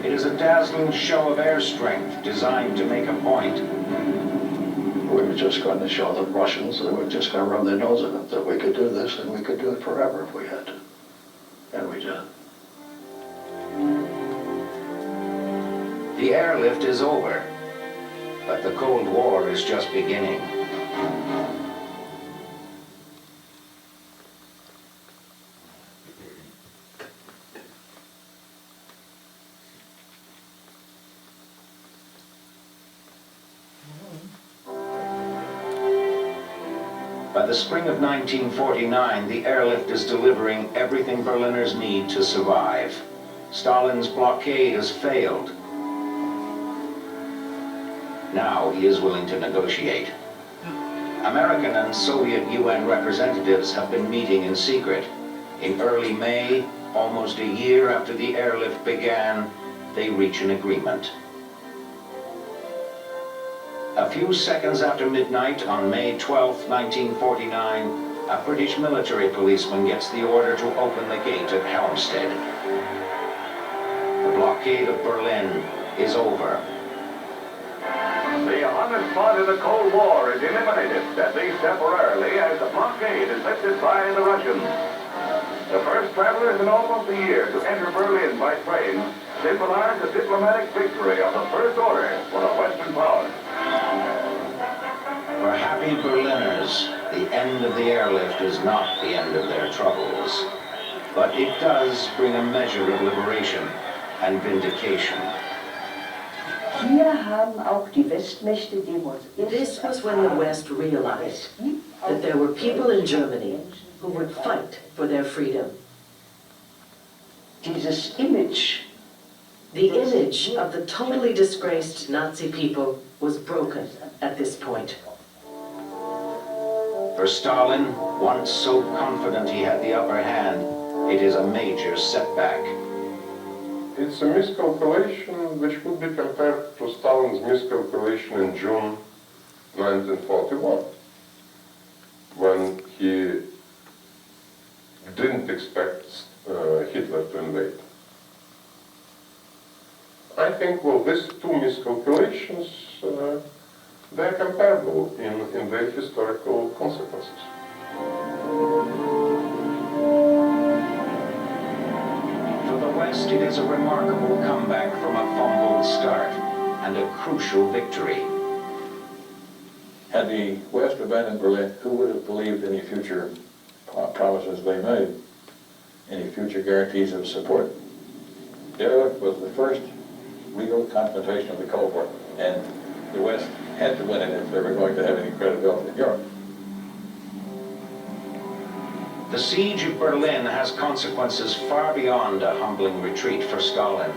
It is a dazzling show of air strength designed to make a point. We were just going to show the Russians that we were just going to rub their nose in it, that we could do this and we could do it forever if we had to. And we did. The airlift is over, but the Cold War is just beginning. By the spring of 1949, the airlift is delivering everything Berliners need to survive. Stalin's blockade has failed. Now he is willing to negotiate. American and Soviet UN representatives have been meeting in secret. In early May, almost a year after the airlift began, they reach an agreement. A few seconds after midnight on May 12, 1949, a British military policeman gets the order to open the gate at Helmstedt. The blockade of Berlin is over. The hottest spot in the Cold War is eliminated, at least temporarily, as the blockade is lifted by the Russians. The first travelers in almost a year to enter Berlin by train symbolize the diplomatic victory of the First Order for the Western powers. For happy Berliners, the end of the airlift is not the end of their troubles. But it does bring a measure of liberation and vindication. This was when the West realized that there were people in Germany who would fight for their freedom. Dieses Image. The image of the totally disgraced Nazi people was broken at this point. For Stalin, once so confident he had the upper hand, it is a major setback. It's a miscalculation which would be compared to Stalin's miscalculation in June 1941. didn't expect Hitler to invade. I think, well, these two miscalculations, they're comparable in their historical consequences. For the West, it is a remarkable comeback from a fumbled start and a crucial victory. Had the West abandoned Berlin, who would have believed any future promises they made, any future guarantees of support? The airlift was the first real confrontation of the Cold War, and the West had to win it if they were going to have any credibility in Europe. The siege of Berlin has consequences far beyond a humbling retreat for Stalin.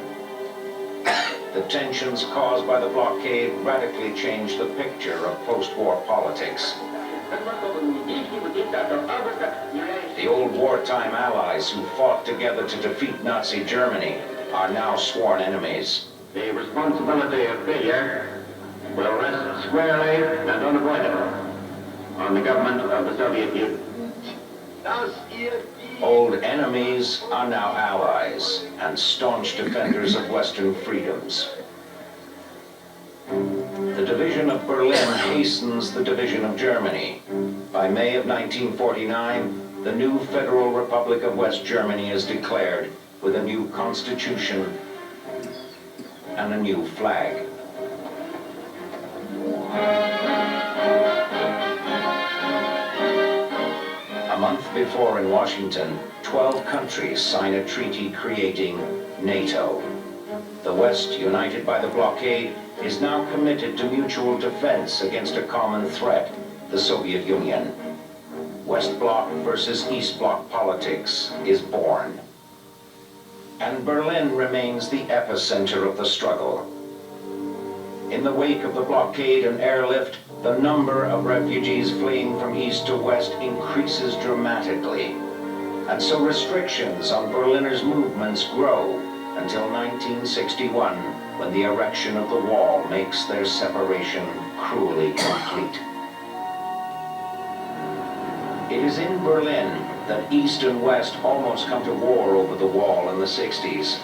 The tensions caused by the blockade radically changed the picture of post-war politics. The old wartime allies who fought together to defeat Nazi Germany are now sworn enemies. The responsibility of failure will rest squarely and unavoidable on the government of the Soviet Union. Old enemies are now allies and staunch defenders of Western freedoms. The division of Berlin hastens the division of Germany. By May of 1949, the new Federal Republic of West Germany is declared with a new constitution and a new flag. A month before in Washington, 12 countries sign a treaty creating NATO. The West, united by the blockade, is now committed to mutual defense against a common threat, the Soviet Union. West Bloc versus East Bloc politics is born. And Berlin remains the epicenter of the struggle. In the wake of the blockade and airlift, the number of refugees fleeing from east to west increases dramatically. And so restrictions on Berliners' movements grow until 1961, when the erection of the wall makes their separation cruelly complete. It is in Berlin that East and West almost come to war over the wall in the 60s.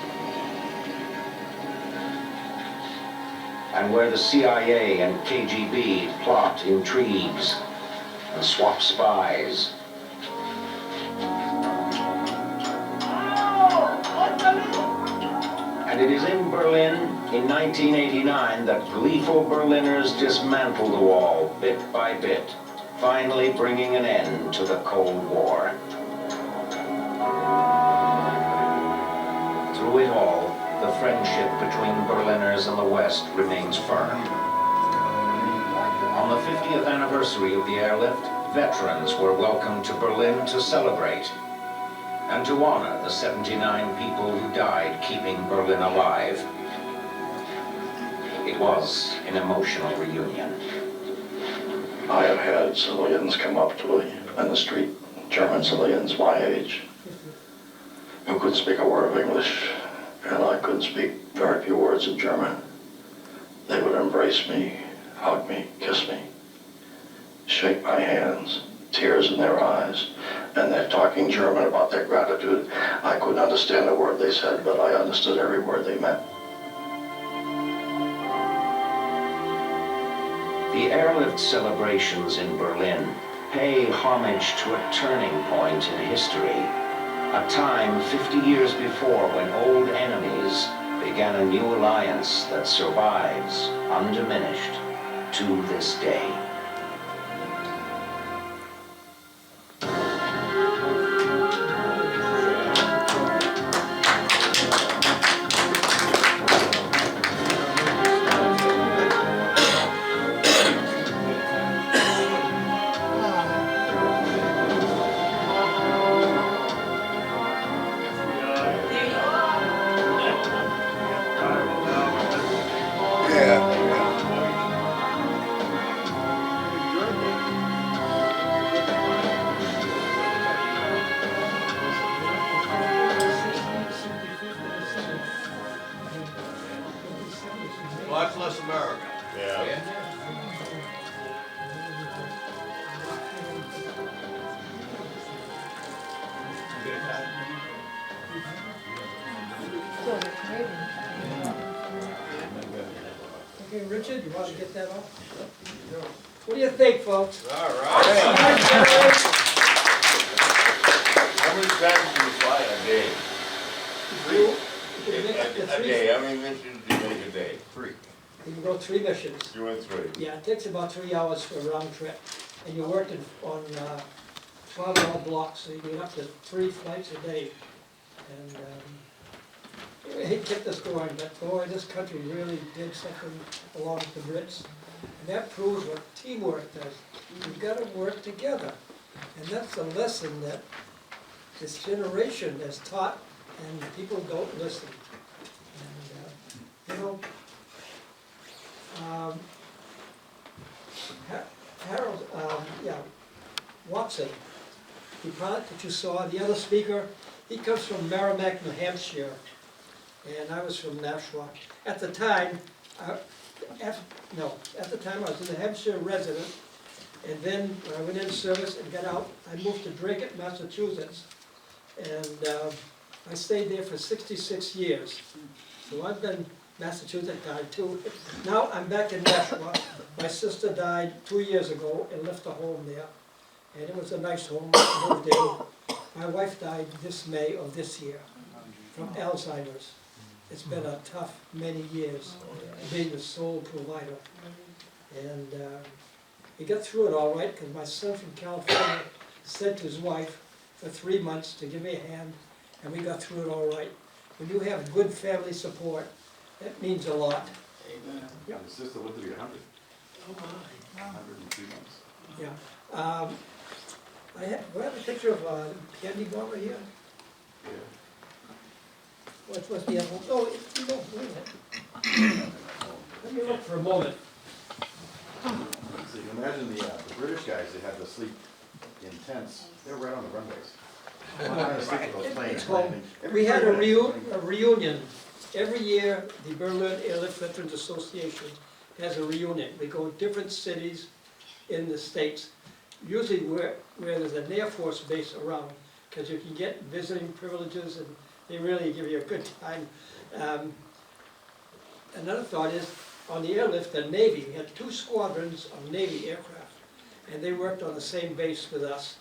And where the CIA and KGB plot intrigues and swap spies. And it is in Berlin in 1989 that gleeful Berliners dismantle the wall bit by bit, finally bringing an end to the Cold War. Through it all, the friendship between Berliners and the West remains firm. On the 50th anniversary of the airlift, veterans were welcomed to Berlin to celebrate and to honor the 79 people who died keeping Berlin alive. It was an emotional reunion. I have had civilians come up to me in the street, German civilians my age, who couldn't speak a word of English, and I couldn't speak very few words of German. They would embrace me, hug me, kiss me, shake my hands, tears in their eyes, and they're talking German about their gratitude. I couldn't understand a word they said, but I understood every word they meant. The airlift celebrations in Berlin pay homage to a turning point in history, a time 50 years before when old enemies began a new alliance that survives undiminished to this day. Watch Less America. Yeah. Get it back. Okay, Richard, you want to get that off? What do you think, folks? All right. How many times do you fly a day? A day, how many missions do you make a day? 3. You can go 3 missions. 2 and 3. Yeah, it takes about 3 hours for a round trip. And you're working on 12-hour blocks, so you get up to 3 flights a day. And I hate to get this going, but boy, this country really did something along with the Brits. And that proves what teamwork does. You've got to work together. And that's a lesson that this generation has taught, and people don't listen. And, Harold, Watson, the pilot that you saw, the other speaker, he comes from Merrimack, New Hampshire, and I was from Nashua. At the time, I was a New Hampshire resident, and then when I went in service and got out, I moved to Dracut, Massachusetts, and I stayed there for 66 years. So I've been, Massachusetts died too. Now I'm back in Nashua. My sister died 2 years ago and left a home there. And it was a nice home, I moved in. My wife died this May of this year from Alzheimer's. It's been a tough many years, being the sole provider. And we got through it all right, because my son from California sent his wife for 3 months to give me a hand, and we got through it all right. When you have good family support, that means a lot. Amen. Yeah. His sister lived to be 100. Oh my. 102 months. Yeah. We have a picture of a candy bomber here. Yeah. What's the other one? Oh, wait a minute. Let me look for a moment. So you can imagine the British guys, they had to sleep in tents. They were right on the runways. We had a reunion. Every year, the Berlin Airlift Veterans Association has a reunion. We go to different cities in the States, usually where there's an Air Force base around, because you can get visiting privileges and they really give you a good time. Another thought is, on the airlift, the Navy, we had 2 squadrons of Navy aircraft, and they worked on the same base with us,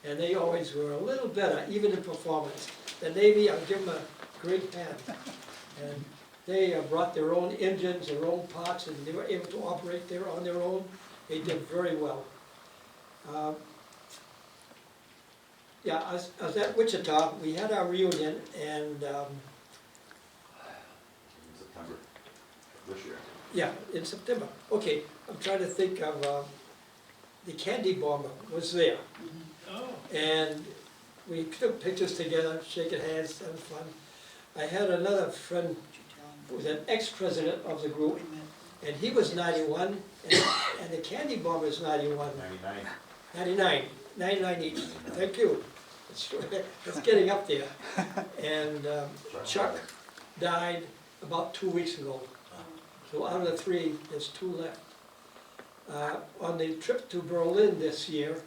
and they always were a little better, even in performance. The Navy, I'll give them a great hand. And they brought their own engines, their own parts, and they were able to operate there on their own. They did very well. I was at Wichita. We had our reunion, and in September this year. Yeah, in September. Okay, I'm trying to think of the candy bomber was there. Oh. And we took pictures together, shaking hands, having fun. I had another friend who was an ex-president of the group, and he was 91, and the candy bomber is 91. 99 each. Thank you. It's getting up there. And Chuck died about 2 weeks ago. So out of the 3, there's 2 left. On the trip to Berlin this year,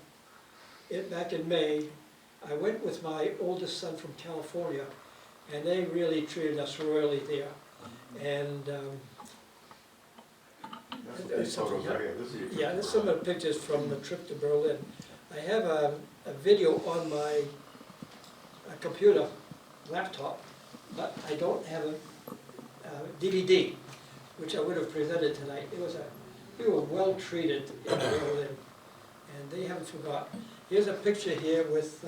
back in May, I went with my oldest son from California, and they really treated us royally there. And there's some of the pictures from the trip to Berlin. I have a video on my computer, laptop, but I don't have a DVD, which I would have presented tonight. We were well treated in Berlin, and they haven't forgotten. Here's a picture here with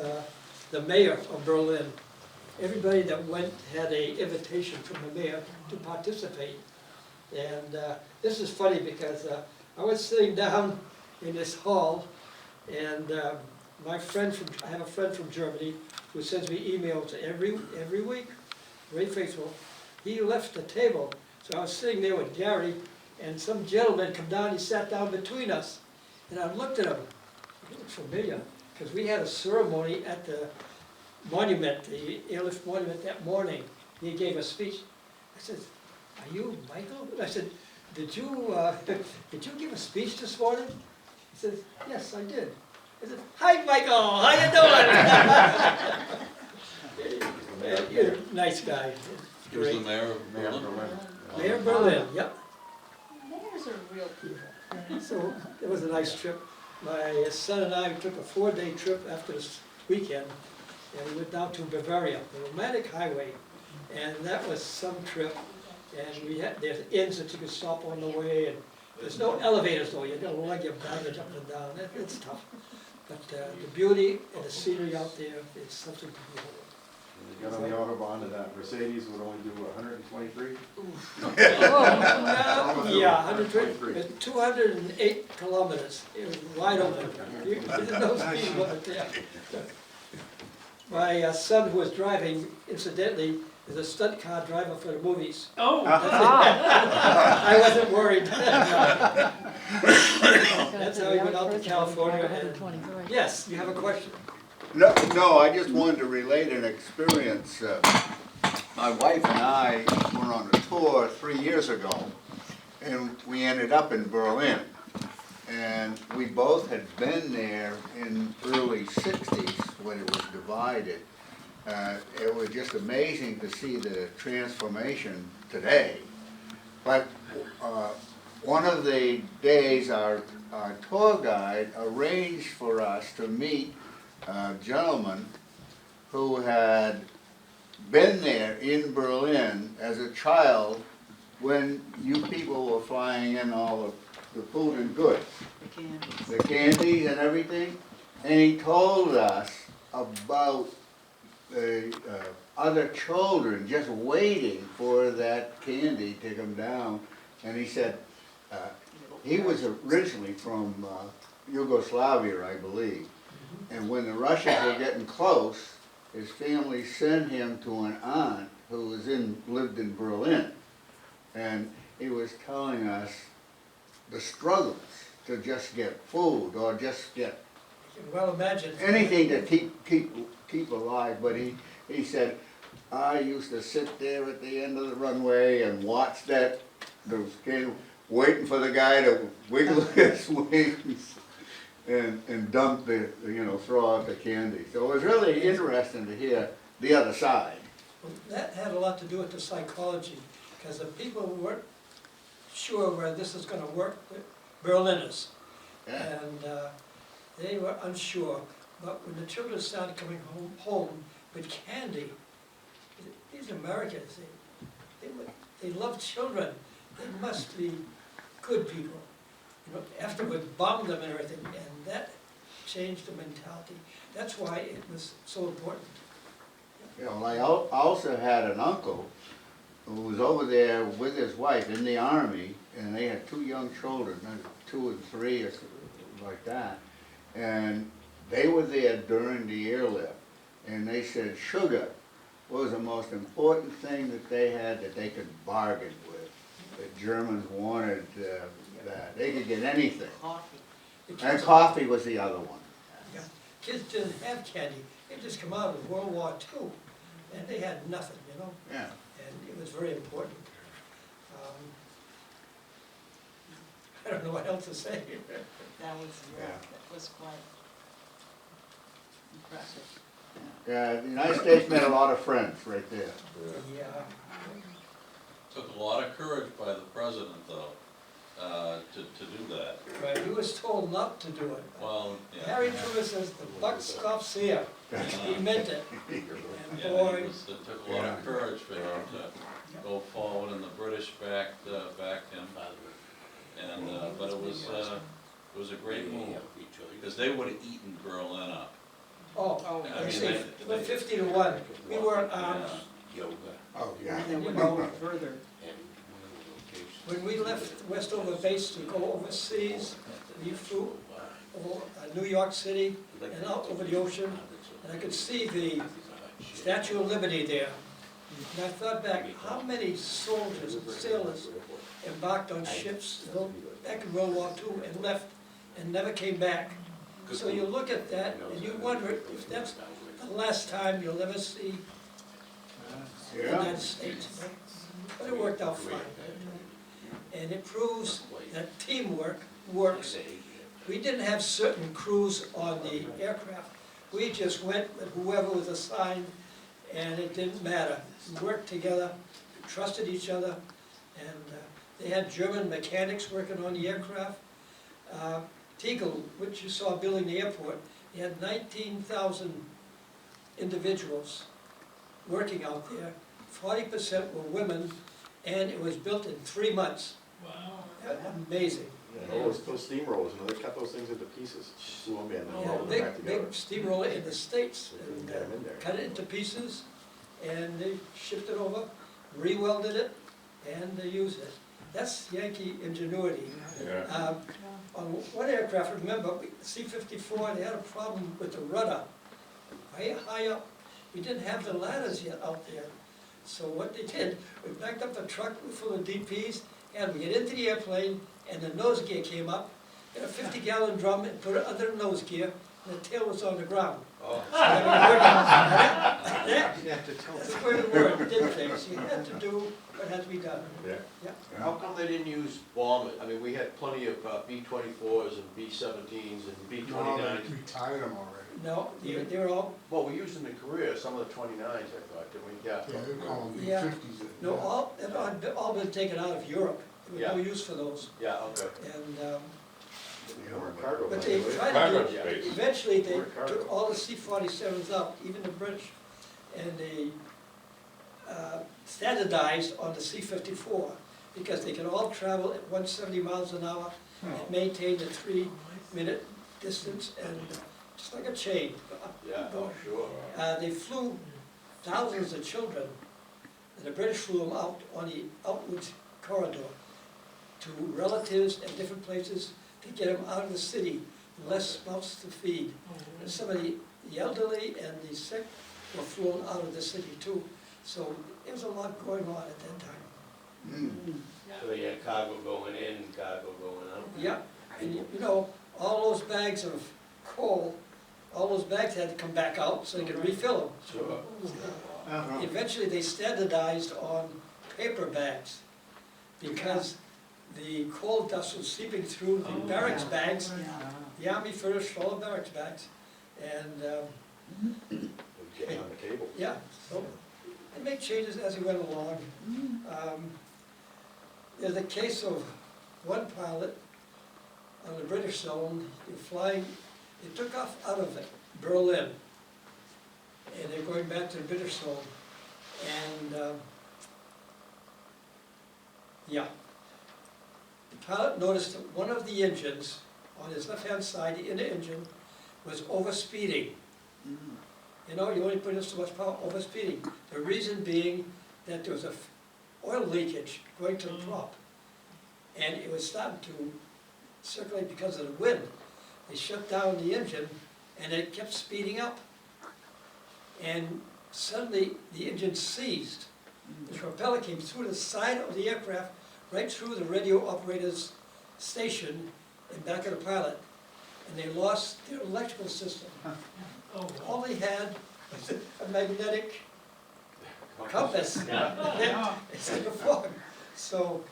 the mayor of Berlin. Everybody that went had an invitation from the mayor to participate. And this is funny because I was sitting down in this hall, and I have a friend from Germany who sends me emails every week, very faithful. He left the table, so I was sitting there with Gary, and some gentleman come down, he sat down between us, and I looked at him. He looked familiar, because we had a ceremony at the monument, the airlift monument that morning. He gave a speech. I said, "Are you Michael?" I said, did you give a speech this morning?" He says, "Yes, I did." I said, "Hi, Michael, how you doing?" You're a nice guy. He was the mayor of Berlin. Mayor of Berlin, yep. Those are real people. So it was a nice trip. My son and I took a 4-day trip after this weekend, and we went down to Bavaria, the romantic highway, and that was some trip. And we had, there's inns that you could stop on the way, and there's no elevators though, you gotta lug your baggage up and down, it's tough. But the beauty and the scenery out there is something to behold. You got on the Autobahn and that Mercedes would only do 123? Yeah, 120, 208 kilometers, it was wide open. There's no speed limit there. My son who was driving, incidentally, is a stunt car driver for the movies. Oh! I wasn't worried. That's how we went out to California. And yes, you have a question? No, I just wanted to relate an experience. My wife and I were on a tour 3 years ago, and we ended up in Berlin. And we both had been there in early 60s when it was divided. It was just amazing to see the transformation today. But one of the days our tour guide arranged for us to meet a gentleman who had been there in Berlin as a child when you people were flying in all the food and goods. The candies and everything. And he told us about the other children just waiting for that candy to come down. And he said, he was originally from Yugoslavia, I believe. And when the Russians were getting close, his family sent him to an aunt who lived in Berlin. And he was telling us the struggles to just get food or just get Well, imagine. anything to keep alive. But he said, I used to sit there at the end of the runway and watch those kids waiting for the guy to wiggle his wings and dump throw out the candy. So it was really interesting to hear the other side. Well, that had a lot to do with the psychology, because the people who weren't sure where this is going to work, the Berliners, Yeah. and they were unsure. But when the children started coming home with candy, these Americans, they love children. They must be good people. After we bombed them and everything, and that changed the mentality. That's why it was so important. I also had an uncle who was over there with his wife in the army, and they had 2 young children, 2 and 3 or something like that. And they were there during the airlift, and they said sugar was the most important thing that they had that they could bargain with. The Germans wanted that. They could get anything. Coffee. And coffee was the other one. Yeah. Kids didn't have candy. They just come out of World War II, and they had nothing, Yeah. And it was very important. I don't know what else to say. That was quite impressive. Yeah, the United States made a lot of friends right there. Yeah. Took a lot of courage by the president, though, to do that. Right, he was told not to do it. Well, yeah. Harry Truman says the buck stops here. He meant it. And Yeah, boy, it took a lot of courage for him to go forward, and the British backed him. And but it was a great move, because they would have eaten Berlin up. oh, I let's mean, see, we're 50 to 1. We weren't armed. Oh, yeah. And you know, when we left Westover Base to go overseas, we flew over New York City and out over the ocean, and I could see the Statue of Liberty there. And I thought back, how many soldiers and sailors embarked on ships back in World War II and left and never came back. So you look at that and you wonder if that's the last time you'll ever see the United States. But it worked out fine. And it proves that teamwork works. We didn't have certain crews on the aircraft. We just went with whoever was assigned, and it didn't matter. We worked together, trusted each other, and They had German mechanics working on the aircraft. Tegel, which you saw building the airport, they had 19,000 individuals working out there. 40% were women, and it was built in 3 months. Wow. Amazing. Yeah, those steamrollers, you know, they cut those things into pieces, flew them in, and Yeah, rolled them back big, together. big steamroller in the States, They couldn't and get 'em in there. cut it into pieces, and they shipped it over, re-welded it, and they used it. That's Yankee ingenuity. Yeah. On one aircraft, remember, C-54, they had a problem with the rudder, way high up. We didn't have the ladders yet out there. So what they did, we backed up a truck full of DPs, and we get into the airplane, and the nose gear came up, and a 50-gallon drum, and put it under the nose gear, and the tail was on the ground. Oh. So that's where we were, did things. You had to do what had to be done. Yeah. Yeah. How come they didn't use bombers? I mean, we had plenty of B-24s and B-17s and B-29s. retired them already. No, they were all, Well, we used them in Korea, some of the 29s, I thought, didn't we? Yeah. Yeah, they call them yeah, B-50s. no, all been taken out of Europe. There was no Yeah. use for those. Yeah, okay. And, Cargo but they plane, tried Cargo to do, space. eventually they More cargo. took all the C-47s out, even the British, and they standardized on the C-54, because they could all travel at 170 miles an hour and maintain a 3-minute distance, and just like a chain. Yeah, oh, sure. They flew thousands of children, and the British flew them out on the outwards corridor to relatives at different places to get them out of the city, less mouths to feed. And some of the elderly and the sick were flown out of the city too. So there was a lot going on at that time. So they had cargo going in, cargo going out. Yeah, and you know, all those bags of coal, all those bags had to come back out so they could refill them. Sure. Eventually, they standardized on paper bags because the coal dust was seeping through the barracks bags. The Army furnished all the barracks bags, and Getting on the table. yeah, so they made changes as we went along. There's a case of one pilot on the British zone, they're flying, they took off out of Berlin, and they're going back to the British zone. And, yeah. The pilot noticed that one of the engines, on his left-hand side, the inner engine, was overspeeding. You know, you only put in so much power, overspeeding. The reason being that there was a oil leakage going to the prop, and it was starting to circulate because of the wind. They shut down the engine, and it kept speeding up. And suddenly, the engine seized. The propeller came through the side of the aircraft, right through the radio operator's station and back of the pilot. And they lost their electrical system. All they had was a magnetic compass instead of fog. So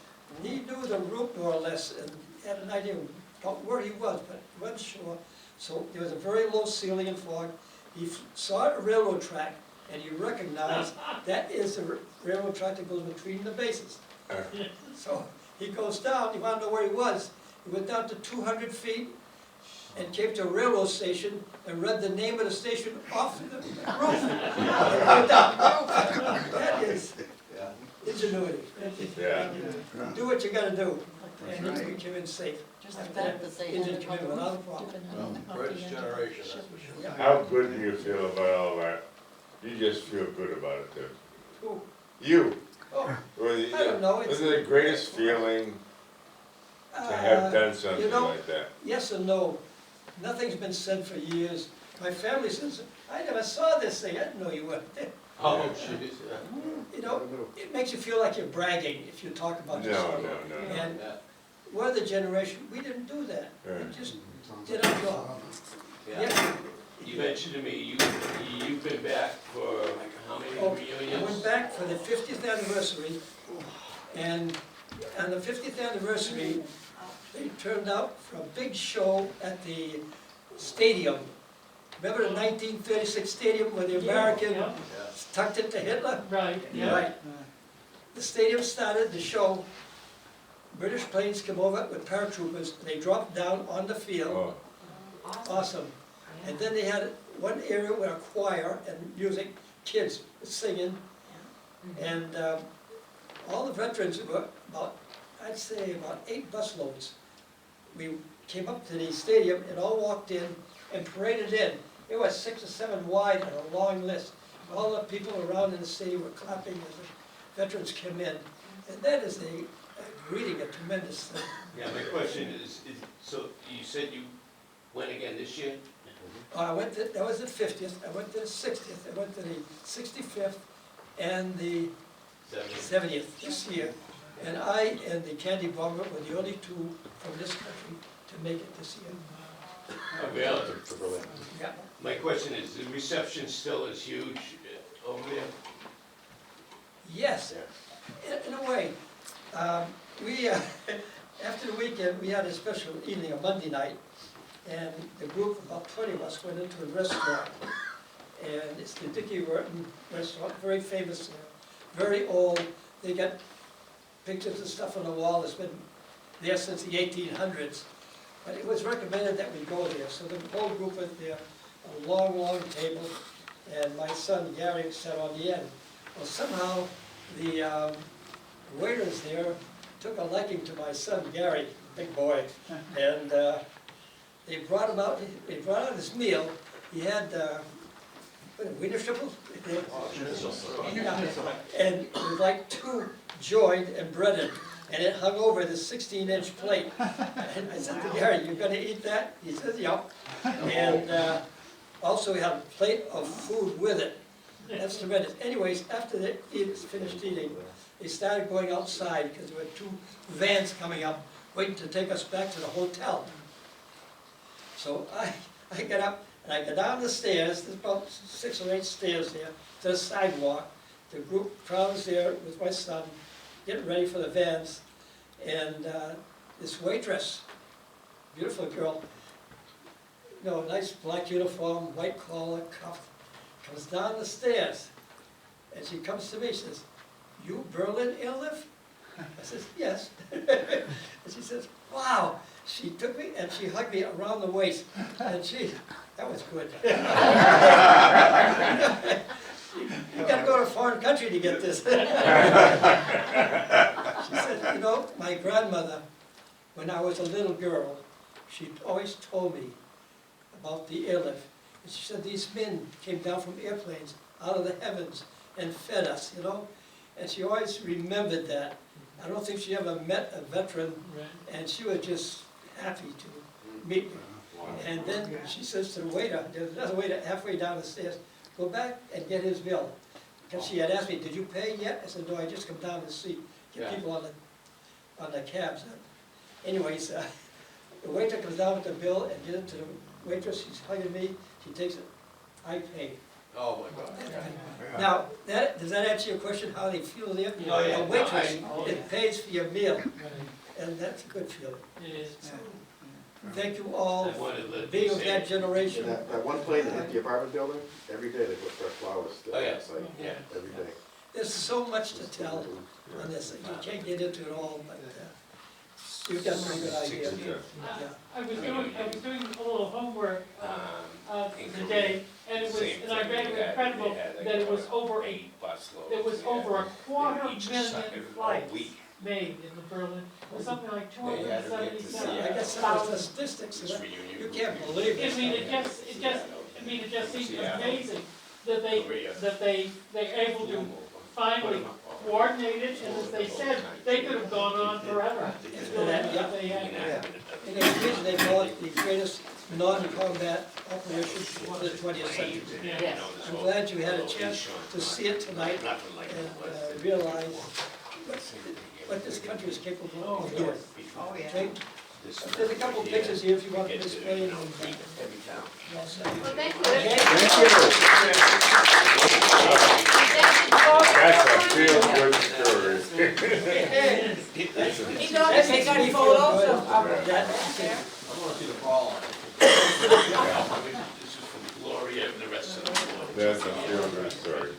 he knew the route more or less and had an idea about where he was, but he wasn't sure. So there was a very low ceiling and fog. He saw a railroad track, and he recognized that is the railroad track that goes between the bases. So he goes down, he wanted to know where he was. He went down to 200 feet and came to a railroad station and read the name of the station off the roof. That is ingenuity. Do what you gotta do, and you came in safe. After that, engine came in without a problem. British generation, that's for sure. How good do you feel about all that? You just feel good about it, too. Who? You. Oh, Well, I don't know. Isn't it the greatest feeling to have done something you know, like that? Yes and no. Nothing's been said for years. My family says, I never saw this thing, I didn't know you were there. Oh, jeez. You know, it makes you feel like you're bragging if you talk about yourself. No. And we're the generation, we didn't do that. We just did our job. Yeah. You mentioned to me, you've been back for how many reunions? I went back for the 50th anniversary, and on the 50th anniversary, they turned out for a big show at the stadium. Remember the 1936 stadium where the American tucked into Hitler? Right, yeah. Right. The stadium started the show, British planes come over with paratroopers, and they drop down on the field. Awesome. And then they had one area where a choir and music, kids singing, and all the veterans were about, I'd say about 8 busloads. We came up to the stadium and all walked in and paraded in. It was 6 or 7 wide and a long list. All the people around in the stadium were clapping as the veterans came in. And that is a greeting, a tremendous thing. Yeah, my question is, so you said you went again this year? I went to, that was the 50th, I went to the 60th, I went to the 65th and the 70th this year. And I and the Candy Bomber were the only 2 from this country to make it this year. Oh, really? To Berlin. Yeah. My question is, the reception still is huge over there? Yes, in a way. We, after the weekend, we had a special evening, a Monday night, and the group, about 20 of us, went into a restaurant. And it's the Dickie Wharton restaurant, very famous, very old. They got pictures and stuff on the wall. It's been there since the 1800s. But it was recommended that we go there. So the whole group went there, a long, long table, and my son Gary sat on the end. Well, somehow the waiters there took a liking to my son Gary, big boy, and they brought him out. They brought out his meal. He had Wiener Schnitzel, and it was like 2 joined and breaded, and it hung over this 16-inch plate. And I said to Gary, "You're going to eat that?" He says, "Yep." And also we had a plate of food with it. That's tremendous. Anyways, after they finished eating, they started going outside because there were 2 vans coming up, waiting to take us back to the hotel. So I get up and I go down the stairs. There's about 6 or 8 stairs there to the sidewalk. The group crowds there with my son, getting ready for the vans, and this waitress, beautiful girl, you know, nice black uniform, white collar, cuffed, comes down the stairs, and she comes to me, she says, "You Berlin Airlift?" I says, "Yes." And she says, "Wow." She took me and she hugged me around the waist, and that was good. You gotta go to a foreign country to get this. She said, "You know, my grandmother, when I was a little girl, she always told me about the airlift. And she said these men came down from airplanes out of the heavens and fed us, you know." And she always remembered that. I don't think she ever met a veteran, and she was just happy to meet me. And then she says to the waiter, there's another waiter halfway down the stairs, "Go back and get his bill." Because she had asked me, "Did you pay yet?" I said, "No, I just come down to see, get people on the cabs." Anyways, the waiter comes down with the bill and gives it to the waitress. She's hugging me. She takes it. I pay. Oh, my God. Now, does that answer your question, how they feel there? Oh, yeah. A waitress, it pays for your meal, and that's a good feeling. So, thank you all for being of that generation. And that one plane that hit the apartment building, every day they put fresh flowers still Oh, yeah. outside. Yeah. Every day. There's so much to tell on this, you can't get into it all, but you've got a pretty good idea. Yeah. I was doing a little homework today, and I read it was incredible that it was over a 250,000 flights made in the Berlin. It was something like 277,000. I guess some of the statistics, you can't believe it. It just seems amazing that they're able to finally coordinate it, and as they said, they could have gone on forever. And there's a reason they call it the greatest non-combat operation of the 20th century. I'm glad you had a chance to see it tonight and realize what this country is capable of doing. Okay? There's a couple of pictures here if you want to display them. Well, thank you. That's a feel-good story. He knows they got photos of I that. want to see the ball. This is from Gloria and the rest of the board. That's a feel-good story.